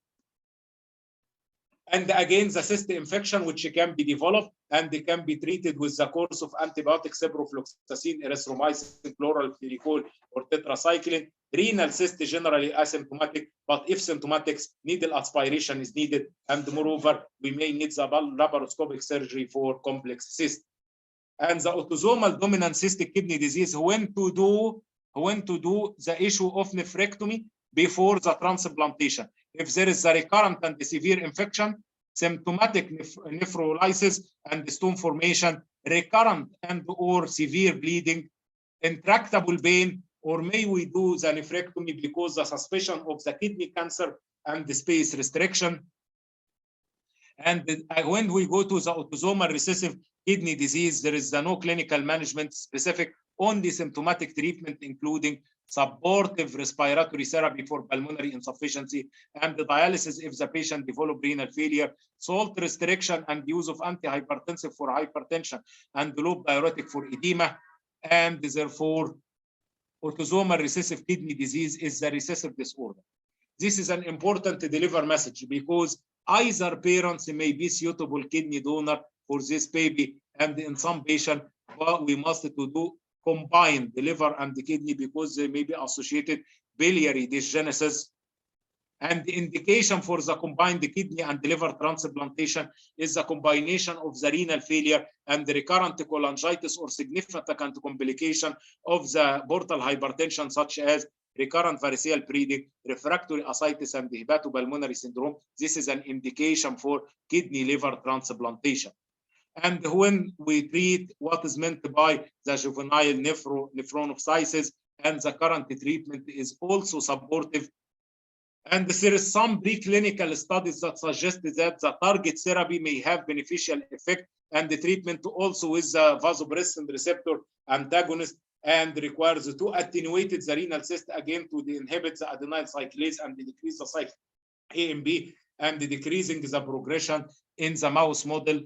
And again, the cyst infection, which can be developed and they can be treated with the course of antibiotics, ciprofloxacin, erythromycin, chloramphenicol, or tetracycline. Renal cyst is generally asymptomatic, but if symptomatic, needle aspiration is needed, and moreover, we may need the laparoscopic surgery for complex cyst. And the autosomal dominant cystic kidney disease, when to do the issue of nephrectomy before the transplantation. If there is a recurrent and severe infection, symptomatic nephrolysis and stone formation, recurrent and or severe bleeding, intractable pain, or may we do the nephrectomy because the suspicion of the kidney cancer and the space restriction. And when we go to the autosomal recessive kidney disease, there is no clinical management specific, only symptomatic treatment, including supportive respiratory therapy for pulmonary insufficiency and the dialysis if the patient develops renal failure, salt restriction and use of antihypertensive for hypertension and loop diuretic for edema. And therefore, autosomal recessive kidney disease is the recessive disorder. This is an important deliver message because either parents may be suitable kidney donor for this baby, and in some patients, we must do combine the liver and the kidney because they may be associated biliary dysgenesis. And the indication for the combined kidney and liver transplantation is the combination of the renal failure and the recurrent cholangitis or significant complication of the portal hypertension, such as recurrent variceal bleeding, refractory ascites, and hepatopulmonary syndrome. This is an indication for kidney liver transplantation. And when we treat what is meant by the juvenile nephronophthisis, and the current treatment is also supportive. And there is some preclinical studies that suggest that the target therapy may have beneficial effect, and the treatment also with the vasopressin receptor antagonist, and requires to attenuate the renal cyst again to inhibit the adenyl cyclase and decrease the cyclic AMP and decreasing the progression in the mouse model.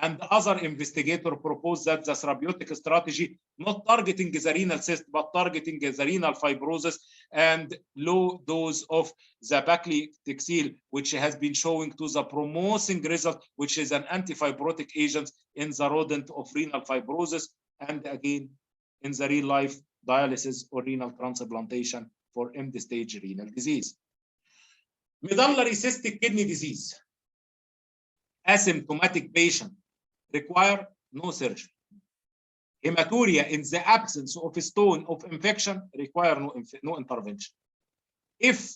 And other investigators propose that the therapeutic strategy not targeting the renal cyst, but targeting the renal fibrosis and low dose of the paclitaxel, which has been showing to the promising result, which is an antifibrotic agent in the rodent of renal fibrosis, and again in the real life dialysis or renal transplantation for end-stage renal disease. Medullary cystic kidney disease, asymptomatic patient, require no surgery. Hematuria in the absence of a stone of infection require no intervention. If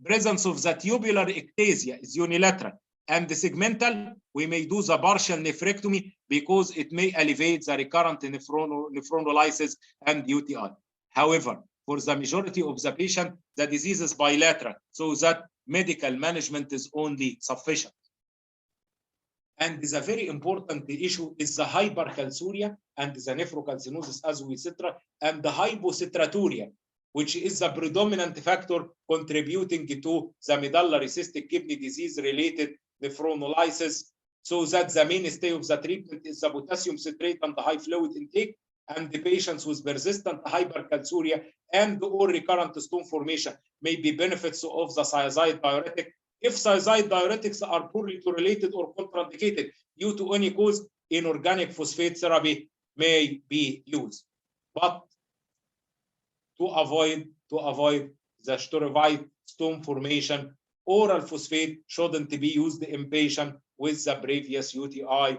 presence of the tubular ectasia is unilateral and the segmental, we may do the partial nephrectomy because it may elevate the recurrent nephrinolysis and UTI. However, for the majority of the patient, the disease is bilateral, so that medical management is only sufficient. And the very important issue is the hypercalciuria and the nephrocalcinosis, as we said, and the hypocitraturia, which is the predominant factor contributing to the medullary cystic kidney disease related nephrinolysis, so that the mainstay of the treatment is the potassium citrate and the high fluid intake, and the patients with persistent hypercalciuria and or recurrent stone formation may be benefits of the thiazide diuretic. If thiazide diuretics are poorly correlated or contraindicated due to any cause, inorganic phosphate therapy may be used. But to avoid the steroid stone formation, oral phosphate shouldn't be used in patients with the previous UTI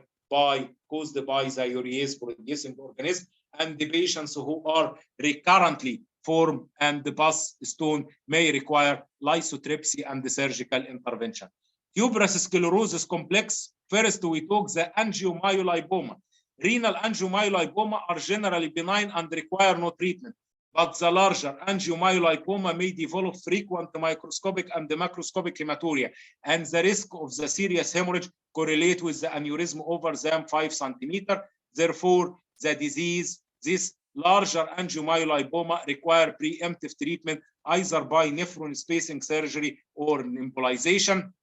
caused by the urease producing organism, and the patients who are recurrently form and the pus stone may require lithotripsy and the surgical intervention. Tuberous sclerosis complex, first we talk the angiomyolipoma. Renal angiomyolipoma are generally benign and require no treatment, but the larger angiomyolipoma may develop frequent microscopic and the macroscopic hematuria, and the risk of the serious hemorrhage correlate with the aneurysm over than 5 centimeters. Therefore, the disease, this larger angiomyolipoma require preemptive treatment either by nephron spacing surgery or embolization.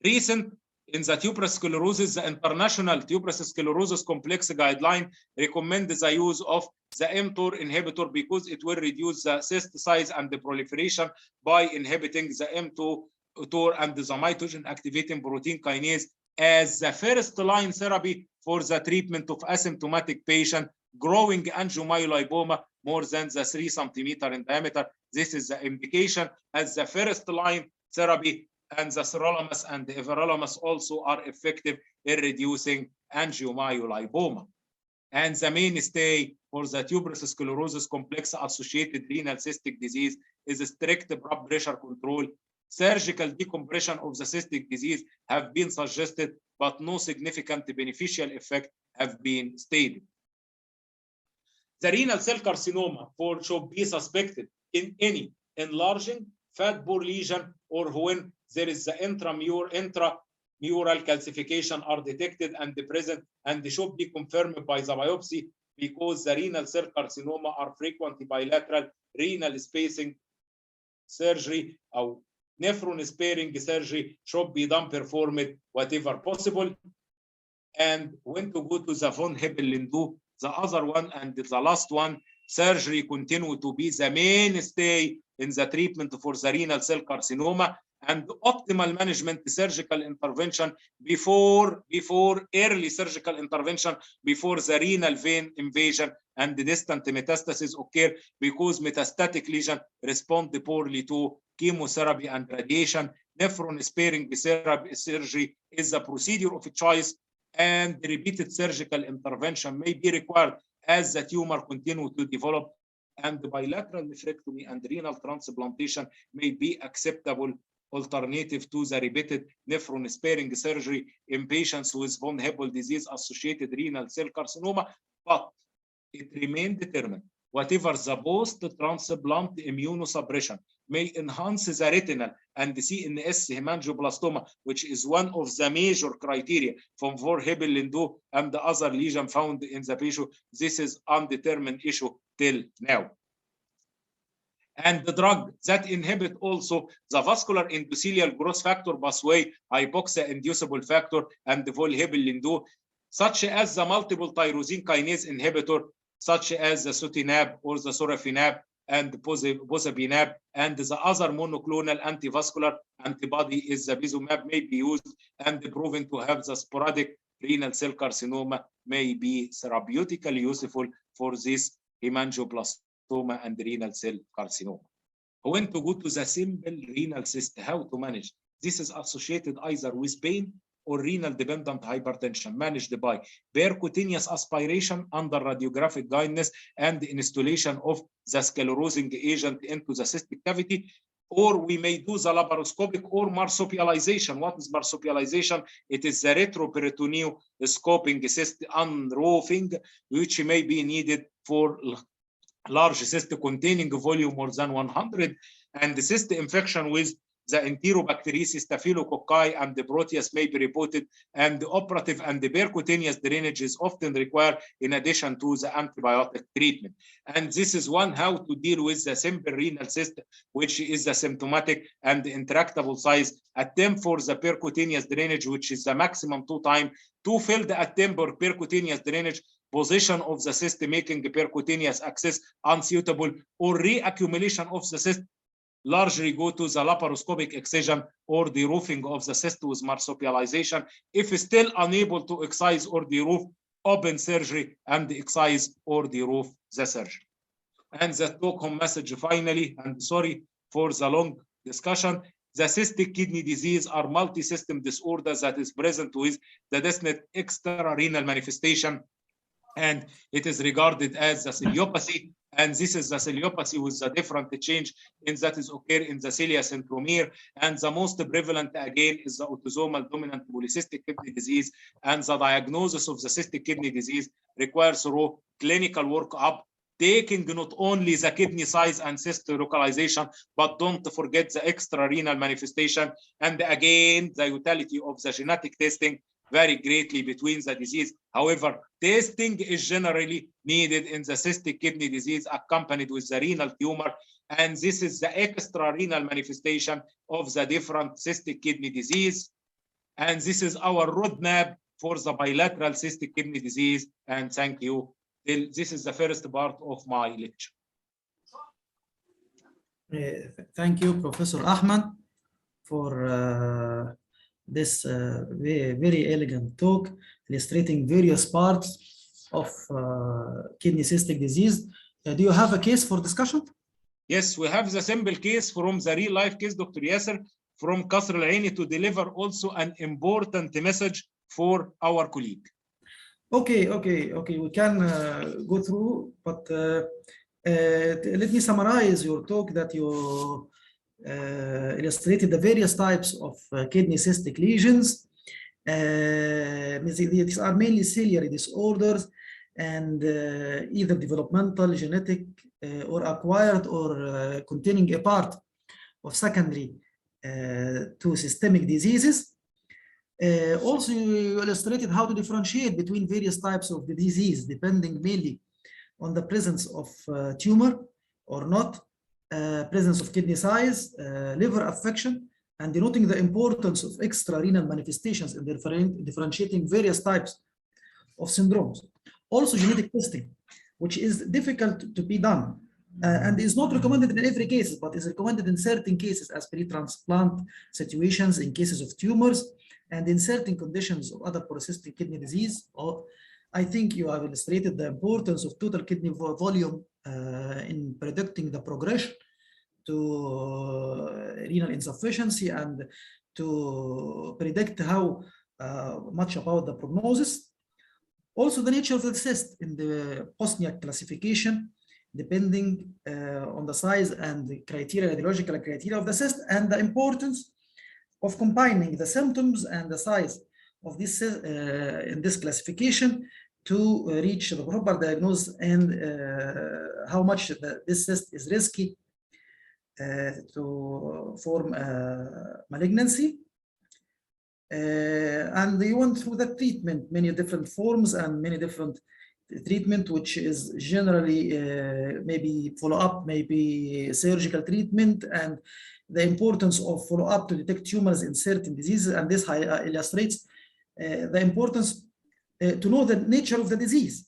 Recent in the tuberous sclerosis, the International Tuberous Sclerosis Complex guideline recommends the use of the mTOR inhibitor because it will reduce the cyst size and the proliferation by inhibiting the mTOR and the mitogen activating protein kinase as the first line therapy for the treatment of asymptomatic patient growing angiomyolipoma more than the 3 centimeters in diameter. This is the indication as the first line therapy, and the sirolimus and the everolimus also are effective in reducing angiomyolipoma. And the mainstay for the tuberous sclerosis complex associated renal cystic disease is strict blood pressure control. Surgical decompression of the cystic disease have been suggested, but no significant beneficial effect have been stated. The renal cell carcinoma should be suspected in any enlarging fat-poor lesion or when there is the intramural calcification are detected and present, and they should be confirmed by the biopsy because the renal cell carcinoma are frequently bilateral. Renal spacing surgery or nephron sparing surgery should be done performed whatever possible. And when to go to the von Hippel-Lindau, the other one and the last one, surgery continue to be the mainstay in the treatment for the renal cell carcinoma, and optimal management surgical intervention before early surgical intervention before the renal vein invasion and the distant metastasis occur, because metastatic lesion respond poorly to chemotherapy and radiation. Nephron sparing surgery is the procedure of choice, and repeated surgical intervention may be required as the tumor continue to develop, and the bilateral nephrectomy and renal transplantation may be acceptable alternative to the repeated nephron sparing surgery in patients with von Hippel disease associated renal cell carcinoma. But it remains determined whatever the post-transplant immunosuppression may enhance the retinal and the CNS hemangioblastoma, which is one of the major criteria from von Hippel-Lindau and the other lesion found in the patient. This is undetermined issue till now. And the drug that inhibit also the vascular endothelial growth factor pathway, hypoxia inducible factor, and the von Hippel-Lindau, such as the multiple tyrosine kinase inhibitor, such as the sutinab or the sorafenib and the pozapinab, and the other monoclonal antivascular antibody is the bizumab may be used and proven to have the sporadic renal cell carcinoma may be therapeutically useful for this hemangioblastoma and renal cell carcinoma. When to go to the simple renal cyst, how to manage? This is associated either with pain or renal dependent hypertension, managed by percutaneous aspiration under radiographic guidance and the installation of the sclerosing agent into the cystic cavity. or we may do the laparoscopic or marsupialization. What is marsupialization? It is the retroperitoneoscoping cyst unroofing, which may be needed for large cyst containing volume more than 100, and the cyst infection with the Enterobacteriaceae, Staphylococci, and the Proteus may be reported, and the operative and the percutaneous drainage is often required in addition to the antibiotic treatment. And this is one how to deal with the simple renal cyst, which is the symptomatic and intractable size. Attempt for the percutaneous drainage, which is the maximum 2 times, to fill the attempt for percutaneous drainage, position of the cyst making the percutaneous access unsuitable, or reaccumulation of the cyst, largely go to the laparoscopic excision or the roofing of the cyst with marsupialization. If still unable to excise or deroof, open surgery and excise or deroof the surgery. And the take-home message finally, and sorry for the long discussion, the cystic kidney disease are multi-system disorders that is present with the definite extra-renal manifestation, and it is regarded as the ciliopathy. And this is the ciliopathy with a different change in that is occur in the cilia centromere. And the most prevalent again is the autosomal dominant polycystic kidney disease. And the diagnosis of the cystic kidney disease requires through clinical workup, taking not only the kidney size and cyst localization, but don't forget the extra-renal manifestation. And again, the utility of the genetic testing vary greatly between the disease. However, testing is generally needed in the cystic kidney disease accompanied with the renal tumor. And this is the extra-renal manifestation of the different cystic kidney disease. And this is our roadmap for the bilateral cystic kidney disease. And thank you. This is the first part of my lecture. Thank you, Professor Ahmed, for this very elegant talk illustrating various parts of kidney cystic disease. Do you have a case for discussion? Yes, we have the simple case from the real life case, Dr. Yasser, from Qasr Al-Aini, to deliver also an important message for our colleague. Okay, we can go through, but let me summarize your talk that you illustrated the various types of kidney cystic lesions. These are mainly ciliary disorders, and either developmental, genetic, or acquired, or containing a part of secondary to systemic diseases. Also, you illustrated how to differentiate between various types of the disease, depending mainly on the presence of tumor or not, presence of kidney size, liver affection, and denoting the importance of extra-renal manifestations in differentiating various types of syndromes. Also, genetic testing, which is difficult to be done and is not recommended in every case, but is recommended in certain cases as pre-transplant situations, in cases of tumors, and in certain conditions of other polycystic kidney disease. I think you have illustrated the importance of total kidney volume in predicting the progression to renal insufficiency and to predict how much about the prognosis. Also, the nature of the cyst in the Bosniak classification, depending on the size and the criteria, radiological criteria of the cyst, and the importance of combining the symptoms and the size of this in this classification to reach the proper diagnosis, and how much this cyst is risky to form malignancy. And they went through the treatment, many different forms and many different treatment, which is generally maybe follow-up, maybe surgical treatment, and the importance of follow-up to detect tumors in certain diseases. And this illustrates the importance to know the nature of the disease.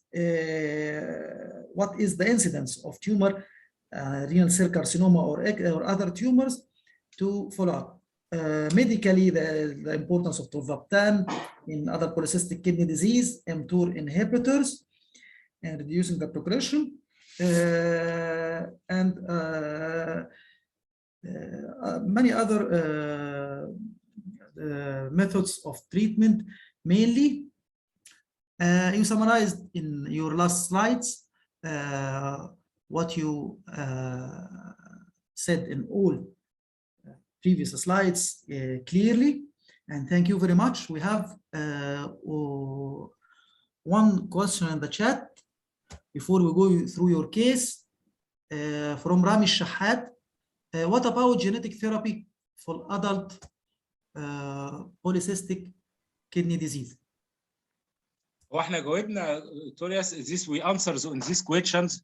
What is the incidence of tumor, renal cell carcinoma or other tumors, to follow up. Medically, the importance of tolvaptan in other polycystic kidney disease, mTOR inhibitors, and reducing the progression, and many other methods of treatment. Mainly, you summarized in your last slides what you said in all previous slides clearly, and thank you very much. We have one question in the chat before we go through your case from Rami Shahat. What about genetic therapy for adult polycystic kidney disease? واحنا جاوبنا Torias, this we answers on these questions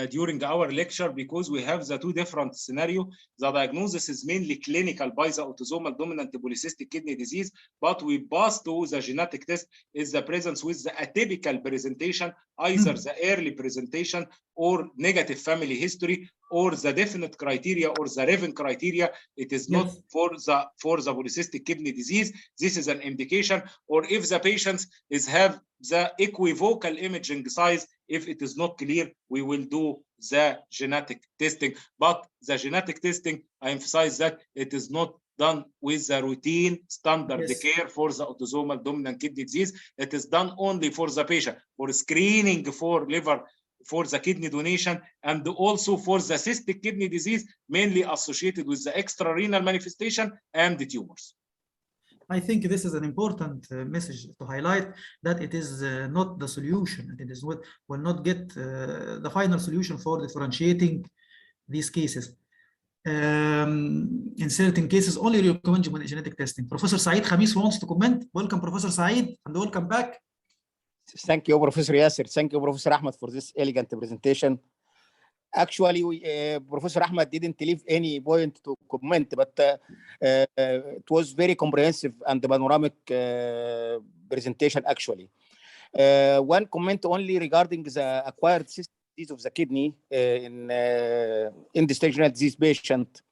during our lecture because we have the two different scenarios. The diagnosis is mainly clinical by the autosomal dominant polycystic kidney disease, but we pass to the genetic test is the presence with the atypical presentation, either the early presentation or negative family history, or the definite criteria or the Raven criteria. It is not for the polycystic kidney disease. This is an indication. Or if the patients have the equivocal imaging size, if it is not clear, we will do the genetic testing. But the genetic testing, I emphasize that it is not done with the routine standard care for the autosomal dominant kidney disease. It is done only for the patient, for screening for liver, for the kidney donation, and also for the cystic kidney disease, mainly associated with the extrarenal manifestation and the tumors. I think this is an important message to highlight, that it is not the solution. It is what will not get the final solution for differentiating these cases. In certain cases, only recommend genetic testing. Professor Saeed Khamis wants to comment. Welcome, Professor Saeed, and welcome back. Thank you, Professor Yasser. Thank you, Professor Ahmed, for this elegant presentation. Actually, Professor Ahmed didn't leave any point to comment, but it was very comprehensive and panoramic presentation, actually. One comment only regarding the acquired cystic disease of the kidney in end-stage renal disease patient.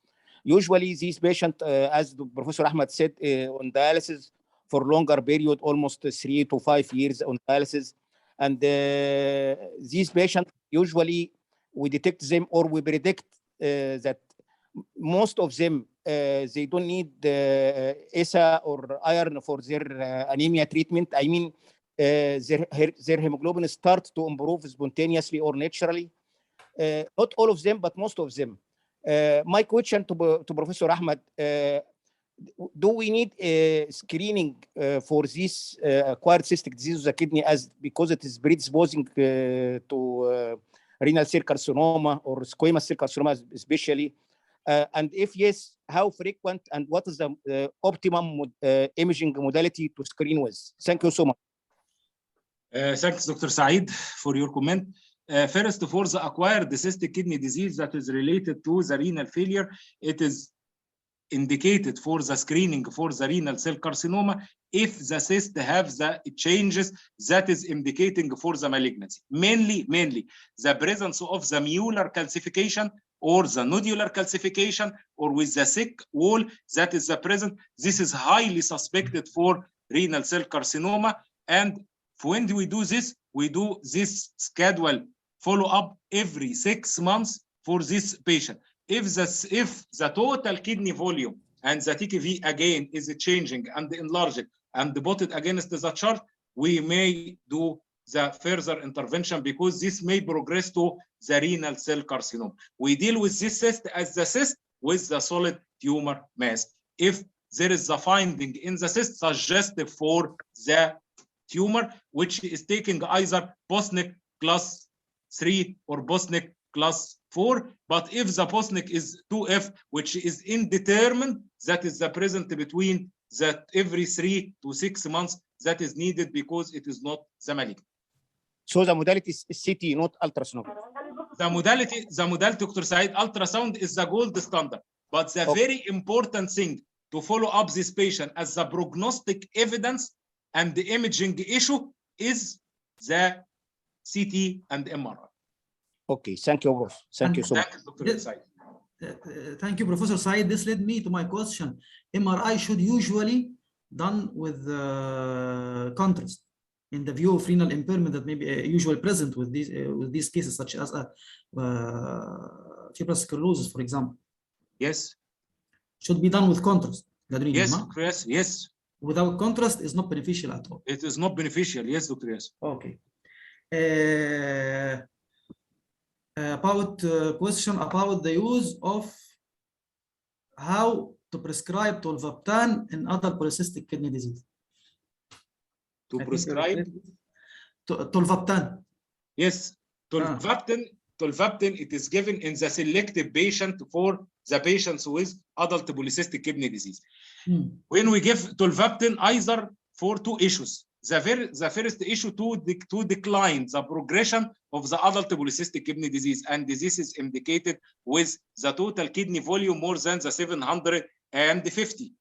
Usually, these patients, as Professor Ahmed said, on dialysis for longer period, almost 3 to 5 years on dialysis. And these patients, usually we detect them or we predict that most of them, they don't need ESA or iron for their anemia treatment. I mean, their hemoglobin starts to improve spontaneously or naturally. Not all of them, but most of them. My question to Professor Ahmed, do we need screening for this acquired cystic disease of the kidney, as because it is predisposing to renal cell carcinoma or squamous cell carcinoma especially? And if yes, how frequent and what is the optimum imaging modality to screen with? Thank you so much. Thanks, Dr. Saeed, for your comment. First, for the acquired cystic kidney disease that is related to the renal failure, it is indicated for the screening for the renal cell carcinoma if the cyst have the changes that is indicating for the malignancy. Mainly the presence of the mular calcification or the nodular calcification or with the thick wall that is the present. This is highly suspected for renal cell carcinoma. And when do we do this? We do this schedule follow-up every 6 months for this patient. If the total kidney volume and the TKV again is changing and enlarging and put it against the chart, we may do the further intervention because this may progress to the renal cell carcinoma. We deal with this cyst as the cyst with the solid tumor mass. If there is a finding in the cyst suggestive for the tumor, which is taking either Bosniak class 3 or Bosniak class 4, but if the Bosniak is 2F, which is indeterminate, that is the present between that every 3 to 6 months that is needed because it is not the malignant. So the modality is CT, not ultrasound. The modality, Dr. Saeed, ultrasound is the gold standard, but the very important thing to follow up this patient as the prognostic evidence and the imaging issue is the CT and MRI. Okay, thank you, Prof. Thank you so much. Thank you, Professor Saeed. This led me to my question. MRI should usually done with contrast in the view of renal impairment that may be usually present with these cases, such as fibrous sclerosis, for example. Yes. Should be done with contrast. Yes, yes. Without contrast is not beneficial at all. It is not beneficial. Yes, Dr. Yes. Okay. About question about the use of how to to prescribe tolvaptan in adult polycystic kidney disease? To prescribe tolvaptan. Yes, tolvaptan, it is given in the selected patient for the patients with adult polycystic kidney disease. When we give tolvaptan, either for two issues. The first issue to decline the progression of the adult polycystic kidney disease, and this is indicated with the total kidney volume more than the 750,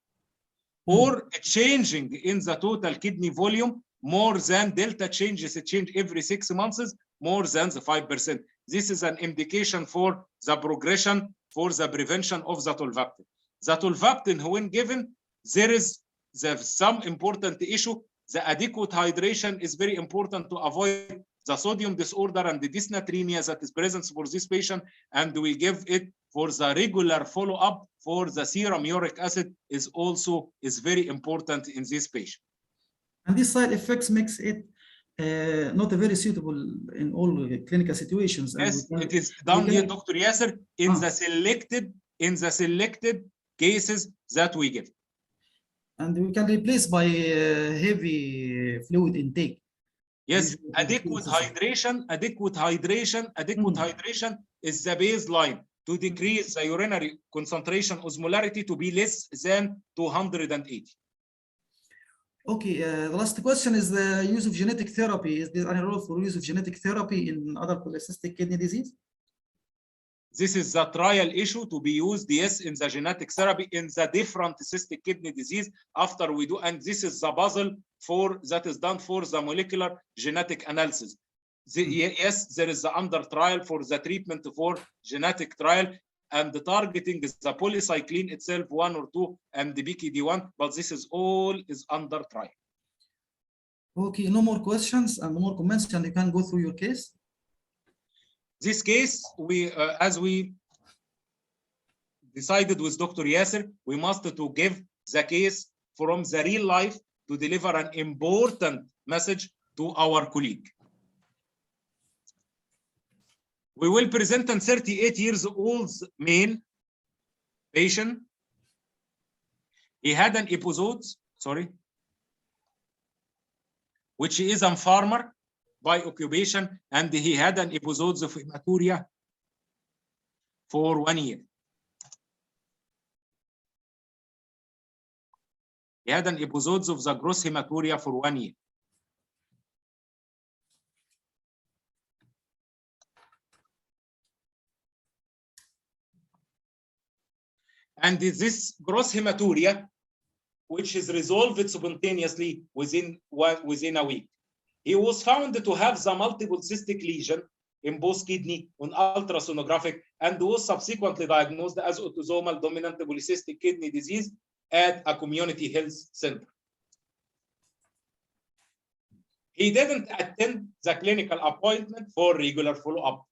or changing in the total kidney volume more than delta changes change every 6 months, more than the 5%. This is an indication for the progression, for the prevention of the tolvaptan. The tolvaptan, when given, there is some important issue. The adequate hydration is very important to avoid the sodium disorder and the dysnatremia that is present for this patient, and we give it for the regular follow-up for the serum uric acid is very important in this patient. And these side effects makes it not very suitable in all clinical situations. Yes, it is done here, Dr. Yasser, in the selected cases that we give. And we can replace by heavy fluid intake. Yes, adequate hydration is the baseline to decrease the urinary concentration osmolarity to be less than 280. Okay, the last question is the use of genetic therapy. Is there any role for use of genetic therapy in adult polycystic kidney disease? This is the trial issue to be used, yes, in the genetic therapy in the different cystic kidney disease after we do, and this is the puzzle that is done for the molecular genetic analysis. Yes, there is the under trial for the treatment for genetic trial and the targeting is the polycycline itself, 1 or 2, and the BKD1, but this is all under trial. Okay, no more questions and no more comments, and you can go through your case. This case, as we decided with Dr. Yasser, we must to give the case from the real life to deliver an important message to our colleague. We will present a 38 years old male patient. He had an episode, which is a farmer by occupation, and he had an episode of hematuria for 1 year. He had an episode of the gross hematuria for 1 year. And this gross hematuria, which is resolved spontaneously within a week. He was found to have the multiple cystic lesion in both kidney on ultrasonographic and was subsequently diagnosed as autosomal dominant polycystic kidney disease at a community health center. He didn't attend the clinical appointment for regular follow-up.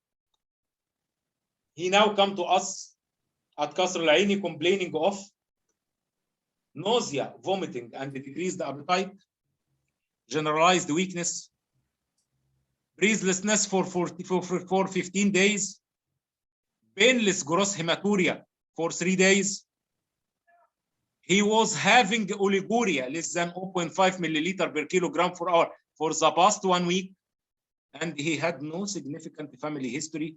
He now come to us at Qasr Al-Aini complaining of nausea, vomiting, and decreased appetite, generalized weakness, breathlessness for 15 days, painless gross hematuria for 3 days. He was having oliguria less than 0.5 milliliter per kilogram per hour for the past 1 week, and he had no significant family history,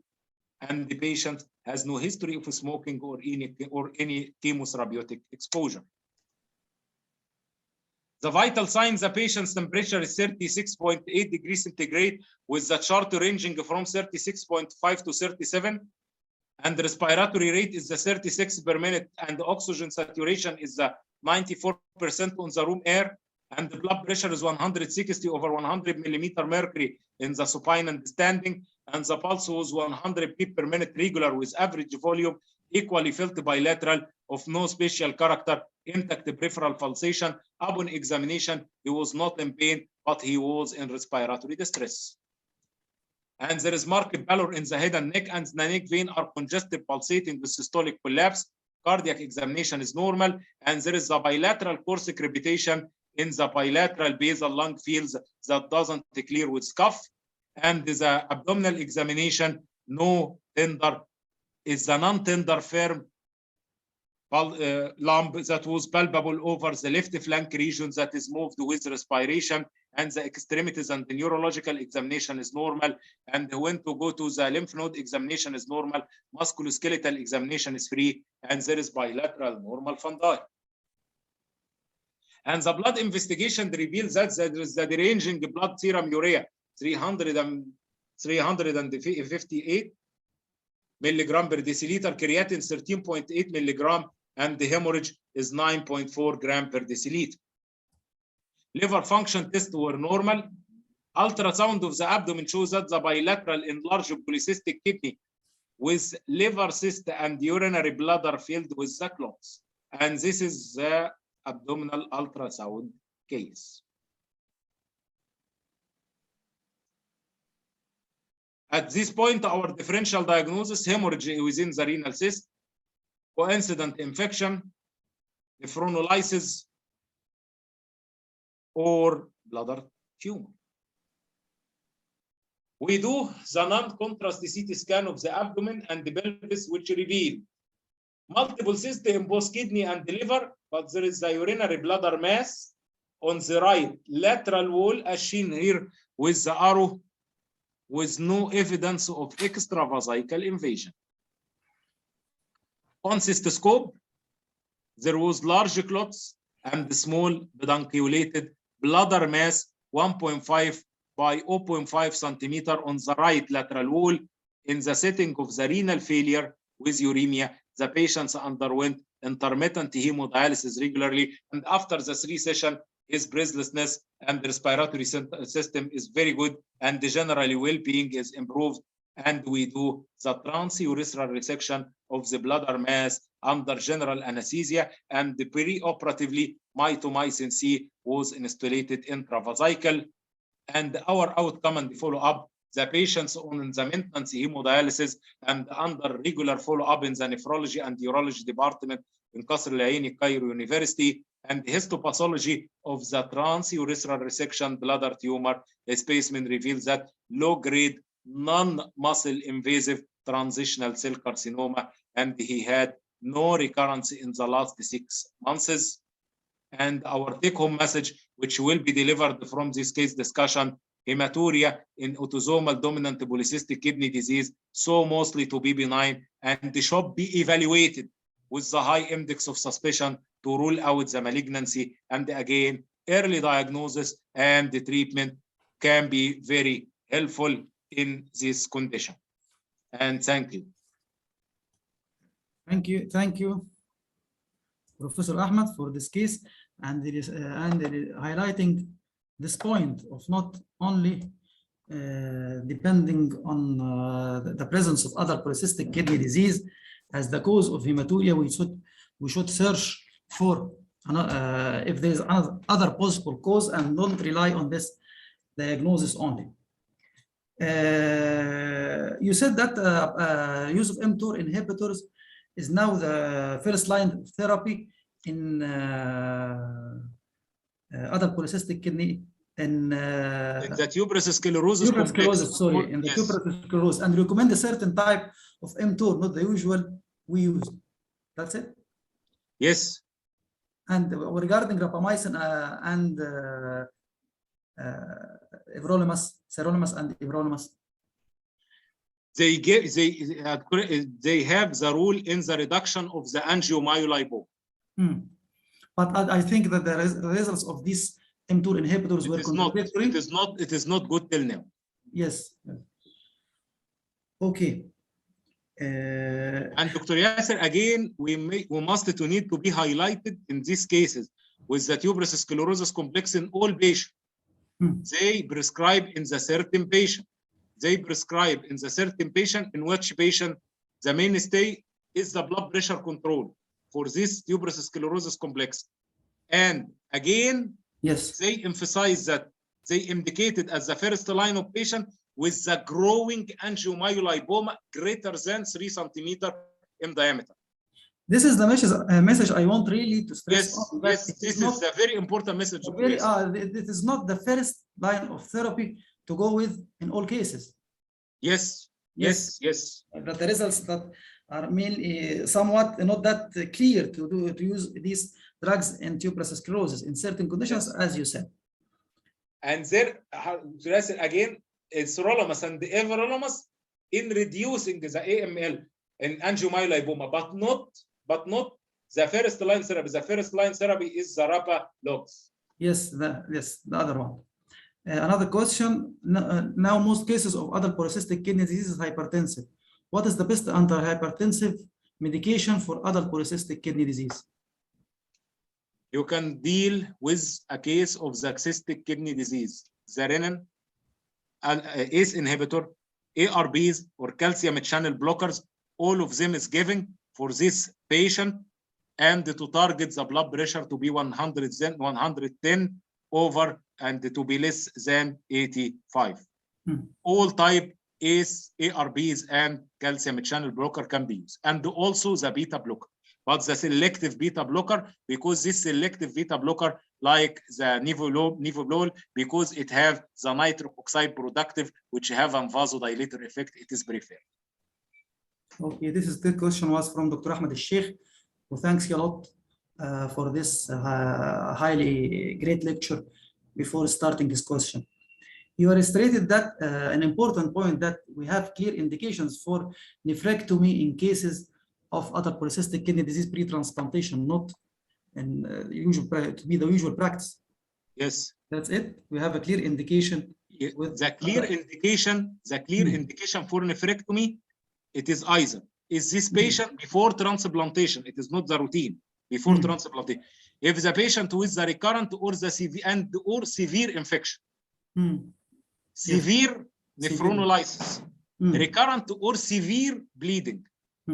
and the patient has no history of smoking or any chemotherapeutic exposure. The vital signs, the patient's temperature is 36.8 degrees centigrade with the chart ranging from 36.5 to 37. And the respiratory rate is the 36 per minute, and the oxygen saturation is the 94% on the room air. And the blood pressure is 160 over 100 millimeter mercury in the supine and standing. And the pulse was 100 beat per minute regular with average volume equally felt bilateral of no special character, intact peripheral pulsation. Upon examination, he was not in pain, but he was in respiratory distress. And there is marked pallor in the head and neck, and the neck vein are congested, pulsating with systolic collapse. Cardiac examination is normal, and there is a bilateral coarse crepitation in the bilateral basal lung fields that doesn't clear with scuff. And the abdominal examination, no tender, is a non-tender firm lump that was palpable over the left flank region that is moved with respiration, and the extremities and the neurological examination is normal. And when to go to the lymph node examination is normal, musculoskeletal examination is free, and there is bilateral normal fundi. And the blood investigation reveals that there is the deranging blood serum urea 358 milligram per deciliter, creatine 13.8 milligram, and the hemorrhage is 9.4 gram per deciliter. Liver function tests were normal. Ultrasound of the abdomen shows that the bilateral enlarged polycystic kidney with liver cyst and urinary bladder filled with the clots. And this is the abdominal ultrasound case. At this point, our differential diagnosis: hemorrhage within the renal cyst, coincident infection, nephronolysis, or bladder tumor. We do the non-contrast CT scan of the abdomen and the pelvis, which reveal multiple cysts in both kidney and the liver, but there is a urinary bladder mass on the right lateral wall, as seen here with the arrow, with no evidence of extravesical invasion. On cystoscope, there was large clots and small pedunculated bladder mass 1.5 by 0.5 centimeter on the right lateral wall. In the setting of the renal failure with uremia, the patients underwent intermittent hemodialysis regularly, and after the 3 sessions, his breathlessness and respiratory system is very good, and the generally well-being is improved. And we do the transurethral resection of the bladder mass under general anesthesia, and the perioperatively mitomycin C was installed intravesical. And our outcome and follow-up: the patients on the maintenance hemodialysis and under regular follow-up in the nephrology and urology department in Qasr Al Aini, Cairo University, and the histopathology of the transurethral resection bladder tumor specimen reveals that low-grade, non-muscle invasive transitional cell carcinoma, and he had no recurrence in the last 6 months. And our take-home message, which will be delivered from this case discussion: hematuria in autosomal dominant polycystic kidney disease, so mostly to be benign, and they should be evaluated with the high index of suspicion to rule out the malignancy. And again, early diagnosis and the treatment can be very helpful in this condition. And thank you. Thank you, Professor Ahmed, for this case, and highlighting this point of not only depending on the presence of other polycystic kidney disease as the cause of hematuria. We should search for if there is other possible cause and don't rely on this diagnosis only. You said that use of mTOR inhibitors is now the first line of therapy in other polycystic kidney in the tuberous sclerosis. Sorry, in the tuberous sclerosis, and recommend a certain type of mTOR, not the usual we use. That's it. Yes. And regarding rapamycin and everolimus, sirolimus, and everolimus, they have the role in the reduction of the angiomyolipoma. But I think that the results of these mTOR inhibitors were contradictory. It is not good till now. Yes. Okay. And Dr. Yasser, again, we must need to be highlighted in these cases with the tuberous sclerosis complex in all patients. They prescribe in the certain patient. They prescribe in the certain patient in which patient the mainstay is the blood pressure control for this tuberous sclerosis complex. And again, yes, they emphasize that they indicated as the first line of patient with the growing angiomyolipoma greater than 3 centimeters in diameter. This is the message I want really to stress. Yes, this is a very important message. It is not the first line of therapy to go with in all cases. Yes. But the results that are mainly somewhat not that clear to use these drugs in tuberous sclerosis in certain conditions, as you said. And there, again, sirolimus and everolimus in reducing the AML in angiomyolipoma, but not the first line therapy. The first line therapy is the Rapalox. Yes, the other one. Another question. Now, most cases of other polycystic kidney disease is hypertensive. What is the best anti-hypertensive medication for adult polycystic kidney disease? You can deal with a case of the cystic kidney disease, the renin, ACE inhibitor, ARBs, or calcium channel blockers. All of them is given for this patient, and to target the blood pressure to be 110 over and to be less than 85. All type ACE, ARBs, and calcium channel blocker can be used, and also the beta blocker. But the selective beta blocker, because this selective beta blocker, like the nevoblol, because it have the nitric oxide productive, which have a vasodilator effect, it is preferred. Okay, this question was from Dr. Ahmed al-Sheikh, who thanks you a lot for this highly great lecture before starting his question. You illustrated that an important point that we have clear indications for nephrectomy in cases of other polycystic kidney disease pre-transplantation, not in to be the usual practice. Yes. That's it. We have a clear indication. With the clear indication for nephrectomy, it is either is this patient before transplantation, it is not the routine, before transplantation. If the patient with the recurrent or the severe infection, severe nephronolysis, recurrent or severe bleeding,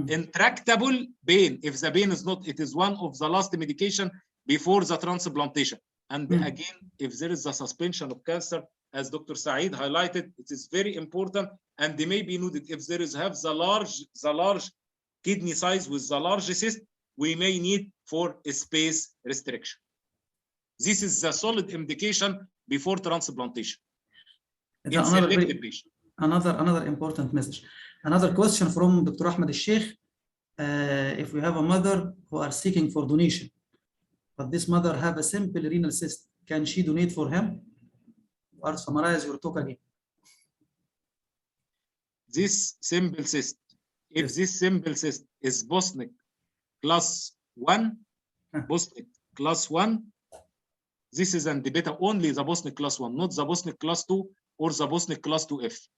intractable pain, if the pain is not, it is one of the last medication before the transplantation. And again, if there is a suspension of cancer, as Dr. Saeed highlighted, it is very important, and they may be noted if there is have the large kidney size with the large cyst, we may need for a space restriction. This is the solid indication before transplantation. Another important message. Another question from Dr. Ahmed al-Sheikh. If we have a mother who are seeking for donation, but this mother have a simple renal cyst, can she donate for him? Or summarize your talk again. This simple cyst, if this simple cyst is Bosnic class 1, Bosnic class 1, this is and the beta only the Bosnic class 1, not the Bosnic class 2 or the Bosnic class 2F.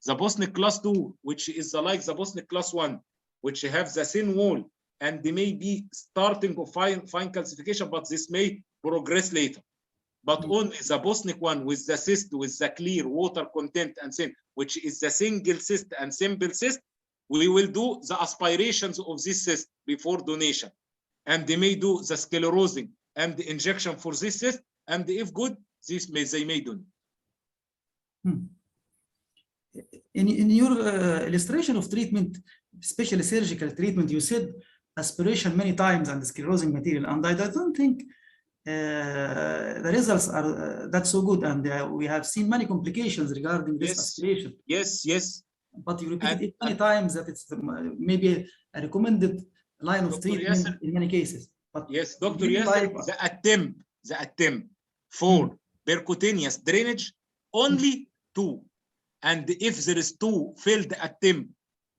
The Bosnic class 2, which is like the Bosnic class 1, which have the thin wall, and they may be starting of fine calcification, but this may progress later. But only the Bosnic one with the cyst, with the clear water content and thin, which is the single cyst and simple cyst, we will do the aspirations of this cyst before donation. And they may do the sclerosing and the injection for this cyst, and if good, they may donate. In your illustration of treatment, especially surgical treatment, you said aspiration many times and sclerosing material, and I don't think the results are that so good, and we have seen many complications regarding this aspiration. Yes. But you repeat it many times that it's maybe a recommended line of treatment in many cases. But yes, Dr. Yasser, the attempt for percutaneous drainage only 2, and if there is 2 failed attempt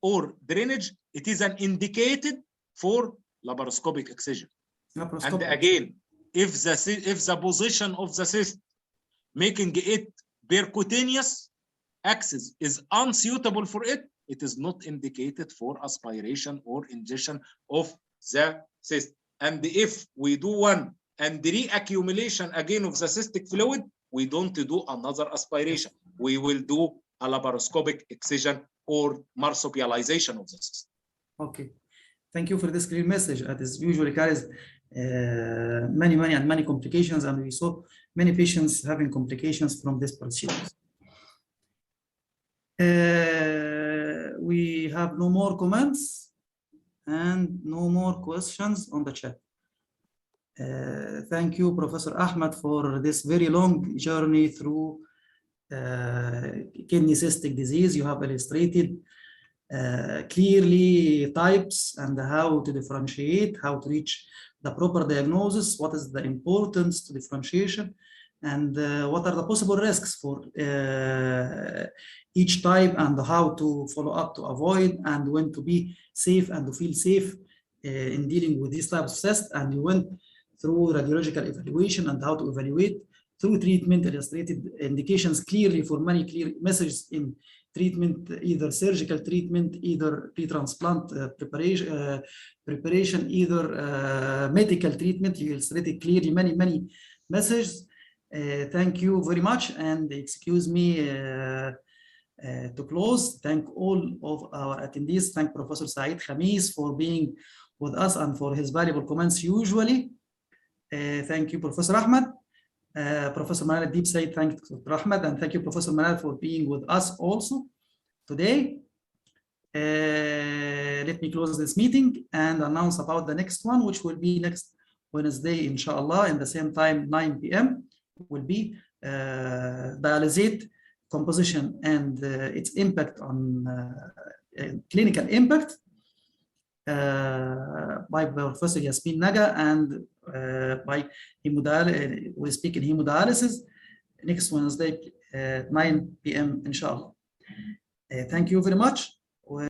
or drainage, it is an indicated for laparoscopic excision. And again, if the position of the cyst making it percutaneous axis is unsuitable for it, it is not indicated for aspiration or injection of the cyst. And if we do one and the reaccumulation again of the cystic fluid, we don't do another aspiration. We will do a laparoscopic excision or marsupialization of the cyst. Okay, thank you for this clear message. That is usually carries many complications, and we saw many patients having complications from this procedure. We have no more comments and no more questions on the chat. Thank you, Professor Ahmed, for this very long journey through kidney cystic disease. You have illustrated clearly types and how to differentiate, how to reach the proper diagnosis, what is the importance to differentiation, and what are the possible risks for each type, and how to follow up to avoid, and when to be safe and to feel safe in dealing with these types of tests. And you went through radiological evaluation and how to evaluate through treatment, illustrated indications clearly for many clear messages in treatment, either surgical treatment, either pre-transplant preparation, either medical treatment. You illustrated clearly many messages. Thank you very much, and excuse me to close. Thank all of our attendees. Thank Professor Saeed Khamis for being with us and for his valuable comments usually. Thank you, Professor Ahmed. Professor Manal Deep said thank you, Dr. Ahmed, and thank you, Professor Manal, for being with us also today. Let me close this meeting and announce about the next one, which will be next Wednesday, inshallah, in the same time, 9 p.m. will be dialysate composition and its impact on clinical impact by Professor Yasmin Naga, and by hemodialysis. We speak in hemodialysis next Wednesday at 9 p.m. inshallah. Thank you very much.